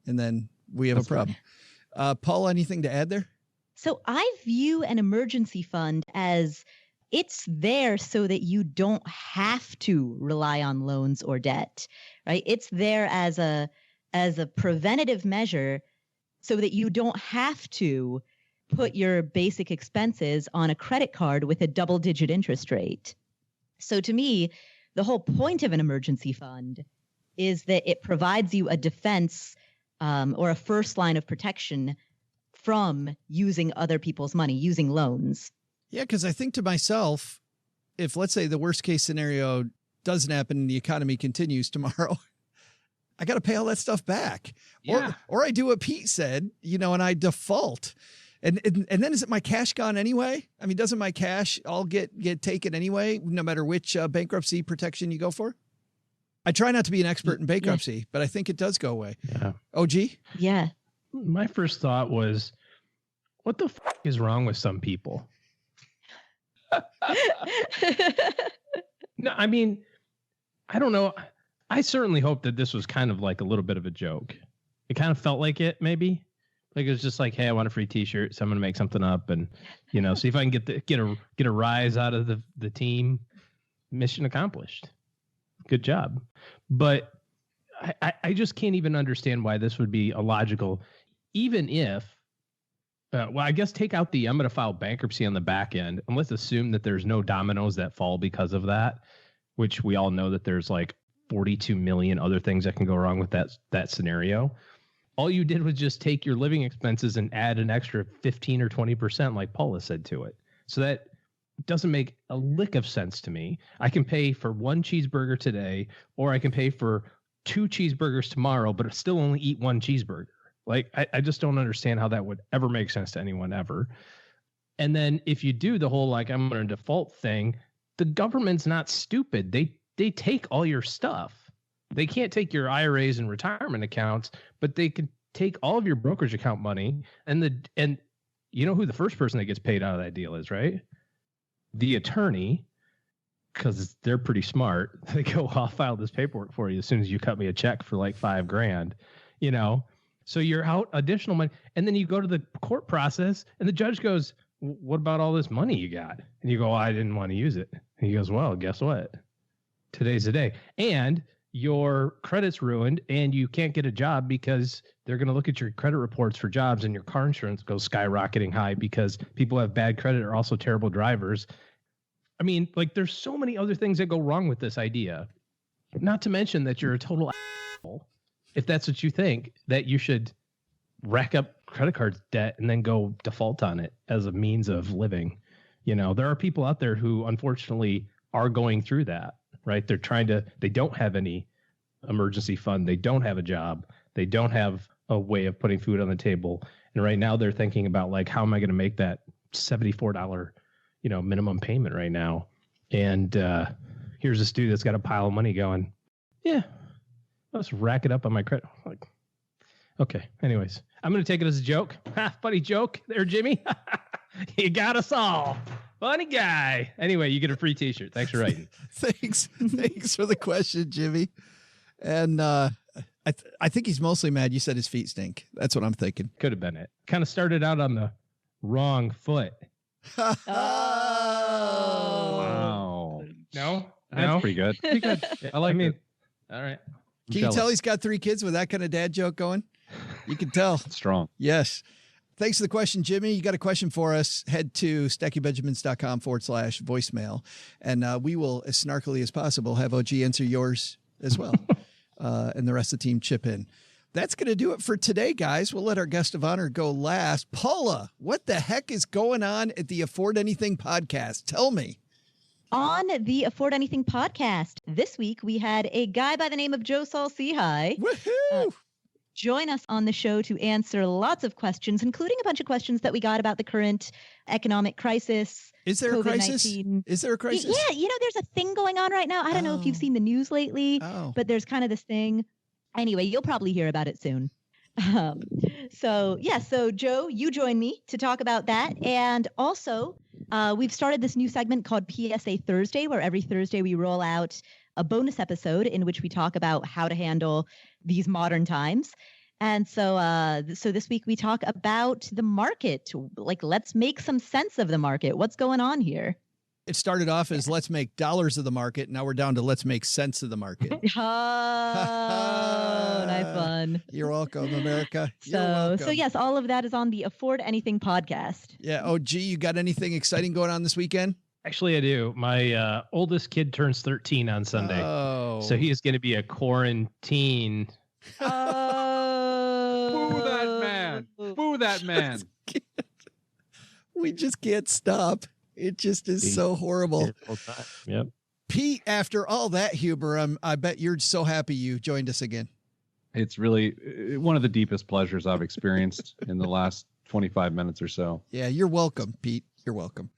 And then we have a problem. Right. Paul, anything to add there? So I view an emergency fund as it's there so that you don't have to rely on loans or debt, right? It's there as a preventative measure so that you don't have to put your basic expenses on a credit card with a double-digit interest rate. So to me, the whole point of an emergency fund is that it provides you a defense or a first line of protection from using other people's money, using loans. Yeah, because I think to myself, if let's say the worst case scenario doesn't happen and the economy continues tomorrow, I got to pay all that stuff back. Yeah. Or I do what Pete said, and I default. And then is it my cash gone anyway? I mean, doesn't my cash all get taken anyway, no matter which bankruptcy protection you go for? I try not to be an expert in bankruptcy, but I think it does go away. Yeah. OG? Yeah. My first thought was, what the f*** is wrong with some people? No, I mean, I don't know. I certainly hope that this was kind of like a little bit of a joke. It kind of felt like it, maybe. Like it was just like, hey, I want a free T-shirt, so I'm gonna make something up and, see if I can get a rise out of the team. Mission accomplished. Good job. But I just can't even understand why this would be illogical, even if. I guess take out I'm going to file bankruptcy on the back end, and let's assume that there's no dominoes that fall because of that, which we all know that there's like 42 million other things that can go wrong with that scenario. all you did was just take your living expenses and add an extra 15 or 20%, like Paula said, to it. So that doesn't make a lick of sense to me. I can pay for 1 cheeseburger today, or I can pay for 2 cheeseburgers tomorrow, but still only eat 1 cheeseburger. Like, I just don't understand how that would ever make sense to anyone ever. And then if you do the whole, like, I'm going to default thing, the government's not stupid. They take all your stuff. They can't take your IRAs and retirement accounts, but they can take all of your brokerage account money. And you know who the first person that gets paid out of that deal is, right? The attorney, because they're pretty smart. They go, I'll file this paperwork for you as soon as you cut me a check for like $5,000, you know? So you're out additional money. And then you go to the court process and the judge goes, what about all this money you got? And you go, I didn't want to use it. And he goes, well, guess what? Today's the day. And your credit's ruined and you can't get a job because they're going to look at your credit reports for jobs and your car insurance goes skyrocketing high because people who have bad credit are also terrible drivers. I mean, like, there's so many other things that go wrong with this idea. Not to mention that you're a total asshole if that's what you think, that you should rack up credit card debt and then go default on it as a means of living. You know, there are people out there who unfortunately are going through that, right? They don't have any emergency fund. They don't have a job. They don't have a way of putting food on the table. And right now they're thinking about, like, how am I going to make that $74, minimum payment right now? And here's this dude that's got a pile of money going, yeah, let's rack it up on my credit. Like, okay. Anyways, I'm going to take it as a joke. Funny joke there, Jimmy. You got us all. Funny guy. Anyway, you get a free t-shirt. Thanks for writing. Thanks for the question, Jimmy. And I think he's mostly mad you said his feet stink. That's what I'm thinking. Could have been it. Kind of started out on the wrong foot. Oh. Wow. No? That's pretty good. Pretty good. I like it. All right. Can you tell he's got 3 kids with that kind of dad joke going? You can tell. Strong. Yes. Thanks for the question, Jimmy. You got a question for us, head to stackybenjamins.com/voicemail, and we will, as snarkily as possible, have OG answer yours as well, and the rest of the team chip in. That's going to do it for today, guys. We'll let our guest of honor go last. Paula, what the heck is going on at the Afford Anything podcast? Tell me. On the Afford Anything podcast, this week we had a guy by the name of Joe Saul-Sehy. Woohoo! Join us on the show to answer lots of questions, including a bunch of questions that we got about the current economic crisis. Is there a crisis? Is there a crisis? Yeah, there's a thing going on right now. I don't know if you've seen the news lately, but there's kind of this thing. Anyway, you'll probably hear about it soon. So Joe, you join me to talk about that. And also, we've started this new segment called PSA Thursday, where every Thursday we roll out a bonus episode in which we talk about how to handle these modern times. And so this week we talk about the market. Like, let's make some sense of the market. What's going on here? It started off as let's make dollars of the market. Now we're down to let's make sense of the market. Oh, nice fun. You're welcome, America. So yes, all of that is on the Afford Anything podcast. Yeah. OG, you got anything exciting going on this weekend? Actually, I do. My oldest kid turns 13 on Sunday. Oh. So he is going to be a quarantine. Oh. Boo that man. Boo that man. We just can't stop. It just is so horrible. Yep. Pete, after all that, Huber, I bet you're so happy you joined us again. It's really one of the deepest pleasures I've experienced in the last 25 minutes or so. Yeah, you're welcome, Pete. You're welcome.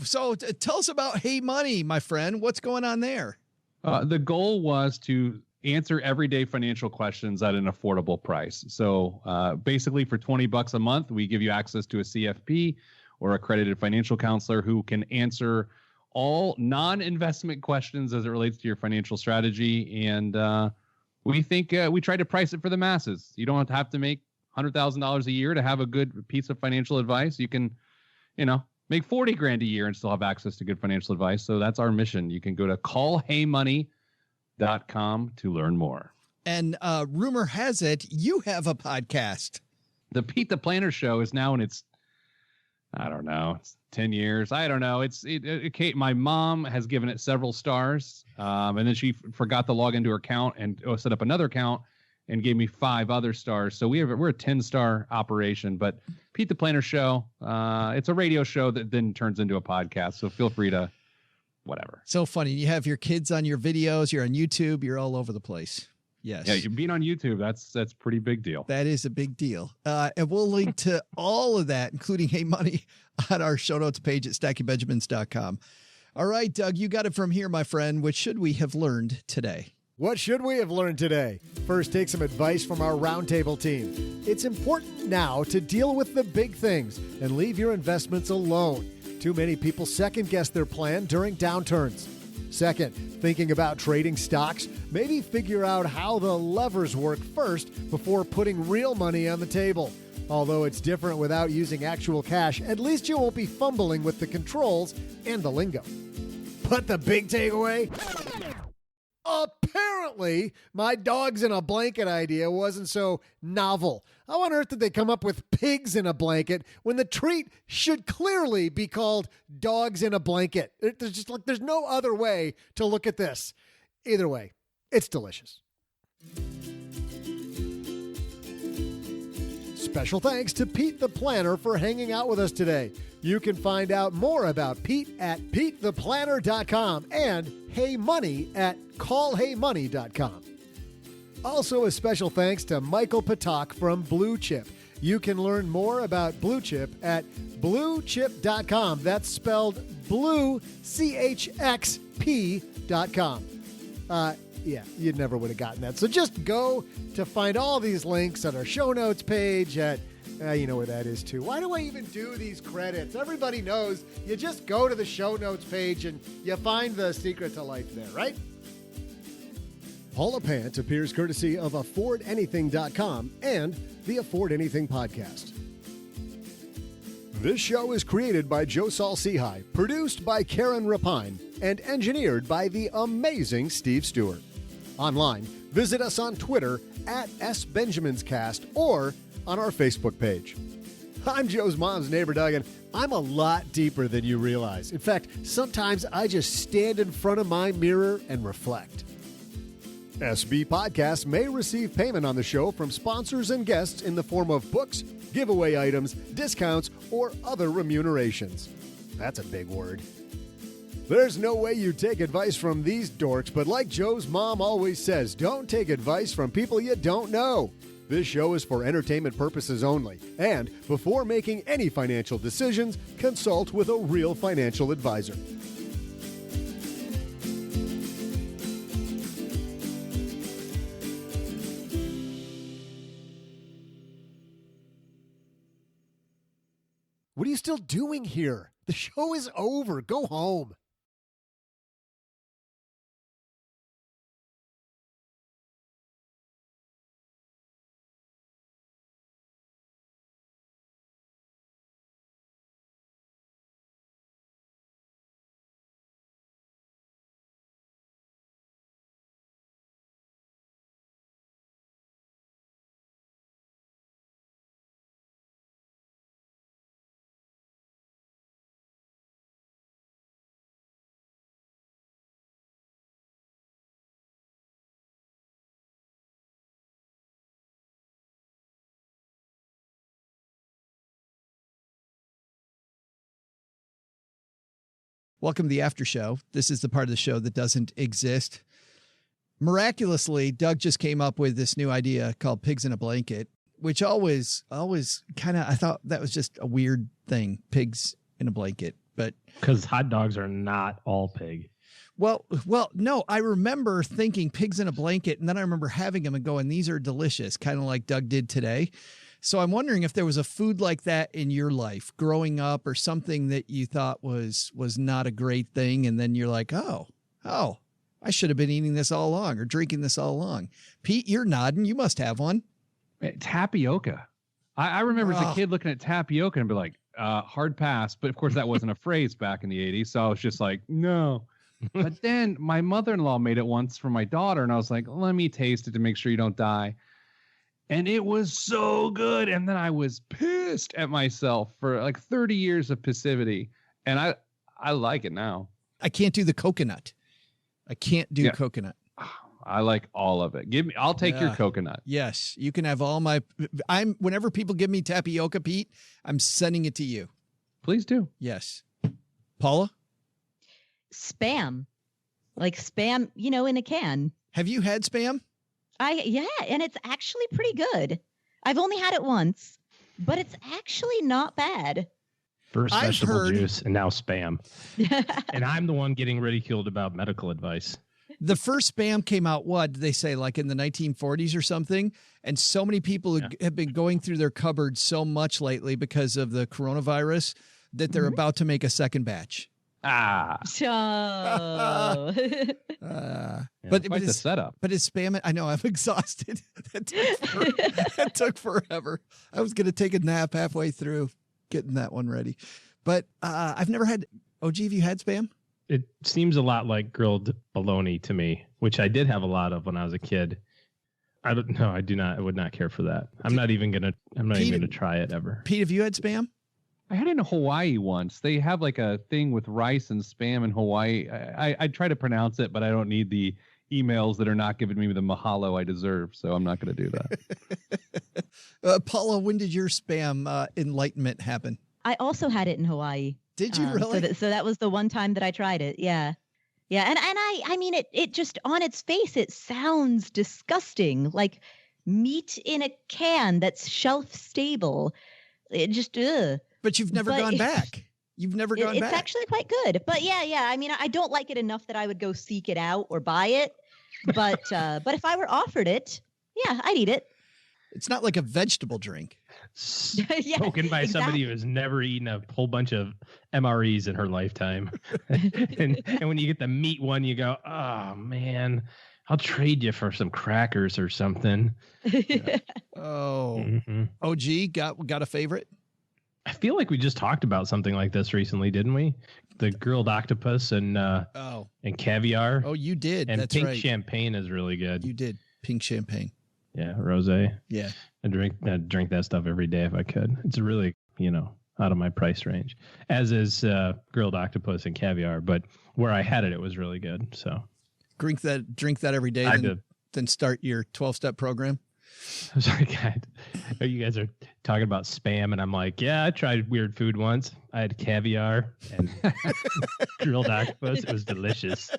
So tell us about Hey Money, my friend. What's going on there? The goal was to answer everyday financial questions at an affordable price. So basically for $20 a month, we give you access to a CFP or accredited financial counselor who can answer all non-investment questions as it relates to your financial strategy. And we think we try to price it for the masses. You don't have to make $100,000 a year to have a good piece of financial advice. You can, make $40,000 a year and still have access to good financial advice. So that's our mission. You can go to callheymoney.com to learn more. And rumor has it, you have a podcast. The Pete the Planner Show is now in its, I don't know, it's 10 years. I don't know. Kate, my mom has given it several stars. And then she forgot to log into her account and set up another account. and gave me 5 other stars. So we're a 10-star operation. But Pete the Planner Show, it's a radio show that then turns into a podcast. So feel free to whatever. So funny. You have your kids on your videos. You're on YouTube. You're all over the place. Yes. Yeah, being on YouTube, that's pretty big deal. That is a big deal. And we'll link to all of that, including Hey Money, on our show notes page at stackingbenjamins.com. All right, Doug, you got it from here, my friend. What should we have learned today? What should we have learned today? First, take some advice from our roundtable team. It's important now to deal with the big things and leave your investments alone. Too many people second-guess their plan during downturns. Second, thinking about trading stocks, maybe figure out how the levers work first before putting real money on the table. Although it's different without using actual cash, at least you won't be fumbling with the controls and the lingo. But the big takeaway? Apparently, my dogs in a blanket idea wasn't so novel. How on earth did they come up with pigs in a blanket when the treat should clearly be called dogs in a blanket? There's no other way to look at this. Either way, it's delicious. Special thanks to Pete the Planner for hanging out with us today. You can find out more about Pete at PeteThePlanner.com and Hey Money at CallHeyMoney.com. Also, a special thanks to Michael Patak from BlueChxp. You can learn more about BlueChxp at BlueChxp.com. That's spelled blue, CHXP.com. Yeah, you never would have gotten that. So just go to find all these links on our show notes page at, you know where that is too. Why do I even do these credits? Everybody knows you just go to the show notes page and you find the secret to life there, right? Paula Pant appears courtesy of AffordAnything.com and the Afford Anything podcast. This show is created by Joe Saul-Sehy, produced by Karen Rapine, and engineered by the amazing Steve Stewart. Online, visit us on Twitter at SBenjaminsCast or on our Facebook page. I'm Joe's mom's neighbor, Doug, and I'm a lot deeper than you realize. In fact, sometimes I just stand in front of my mirror and reflect. SB Podcasts may receive payment on the show from sponsors and guests in the form of books, giveaway items, discounts, or other remunerations. That's a big word. There's no way you take advice from these dorks, but like Joe's mom always says, don't take advice from people you don't know. This show is for entertainment purposes only, and before making any financial decisions, consult with a real financial advisor. What are you still doing here? The show is over. Go home. Welcome to the after show. This is the part of the show that doesn't exist. Miraculously, Doug just came up with this new idea called Pigs in a Blanket, which always kind of, I thought that was just a weird thing, pigs in a blanket. But because hot dogs are not all pig. Well, no, I remember thinking pigs in a blanket, and then I remember having them and going, these are delicious, kind of like Doug did today. So I'm wondering if there was a food like that in your life growing up, or something that you thought was not a great thing. And then you're like, oh, I should have been eating this all along or drinking this all along. Pete, you're nodding. You must have one. Tapioca. I remember as a kid looking at tapioca and be like, hard pass. But of course that wasn't a phrase back in the 80s. So I was just like, no. But then my mother-in-law made it once for my daughter. And I was like, let me taste it to make sure you don't die. And it was so good. And then I was pissed at myself for like 30 years of passivity. And I like it now. I can't do the coconut. I can't do coconut. I like all of it. I'll take your Yeah. coconut. Yes, you can have all my. Whenever people give me tapioca, Pete, I'm sending it to you. Please do. Yes, Paula. Spam, like spam, in a can. Have you had Spam? Yeah, and it's actually pretty good. I've only had it once, but it's actually not bad. First I've vegetable heard- juice and now Spam. And I'm the one getting ridiculed about medical advice. The first Spam came out, what did they say, like in the 1940s or something? And so many people have been going through their cupboards so much lately because of the coronavirus that they're about to make a second batch. So, But Quite the setup. But is Spam? I know I'm exhausted. That took forever. I was going to take a nap halfway through getting that one ready, but I've never had. OG, have you had Spam? It seems a lot like grilled bologna to me, which I did have a lot of when I was a kid. I don't know. I do not. I would not care for that. I'm not even gonna try it ever. Pete, have you had Spam? I had it in Hawaii once. They have like a thing with rice and Spam in Hawaii. I try to pronounce it, but I don't need the emails that are not giving me the mahalo I deserve. So I'm not going to do that. Paula, when did your Spam enlightenment happen? I also had it in Hawaii. Did you really? So that was the one time that I tried it. Yeah. Yeah. And I mean, it just on its face, it sounds disgusting, like meat in a can that's shelf stable. It just, But you've never gone back. You've never gone back. It's actually quite good. But yeah. I mean, I don't like it enough that I would go seek it out or buy it. But if I were offered it, yeah, I'd eat it. It's not like a vegetable drink. Spoken by somebody who has never eaten a whole bunch of MREs in her lifetime. and when you get the meat one, you go, oh, man, I'll trade you for some crackers or something. Yeah. Oh, OG, got a favorite? I feel like we just talked about something like this recently, didn't we? The grilled octopus and caviar. Oh, you did. And That's pink right. champagne is really good. You did pink champagne. Yeah, rosé. Yeah. I'd drink that stuff every day if I could. It's really, out of my price range, as is grilled octopus and caviar. But where I had it, it was really good. So drink that every day. Then start your 12-step program. I was like, God, you guys are talking about Spam, and I'm like, yeah, I tried weird food once. I had caviar and grilled octopus. It was delicious.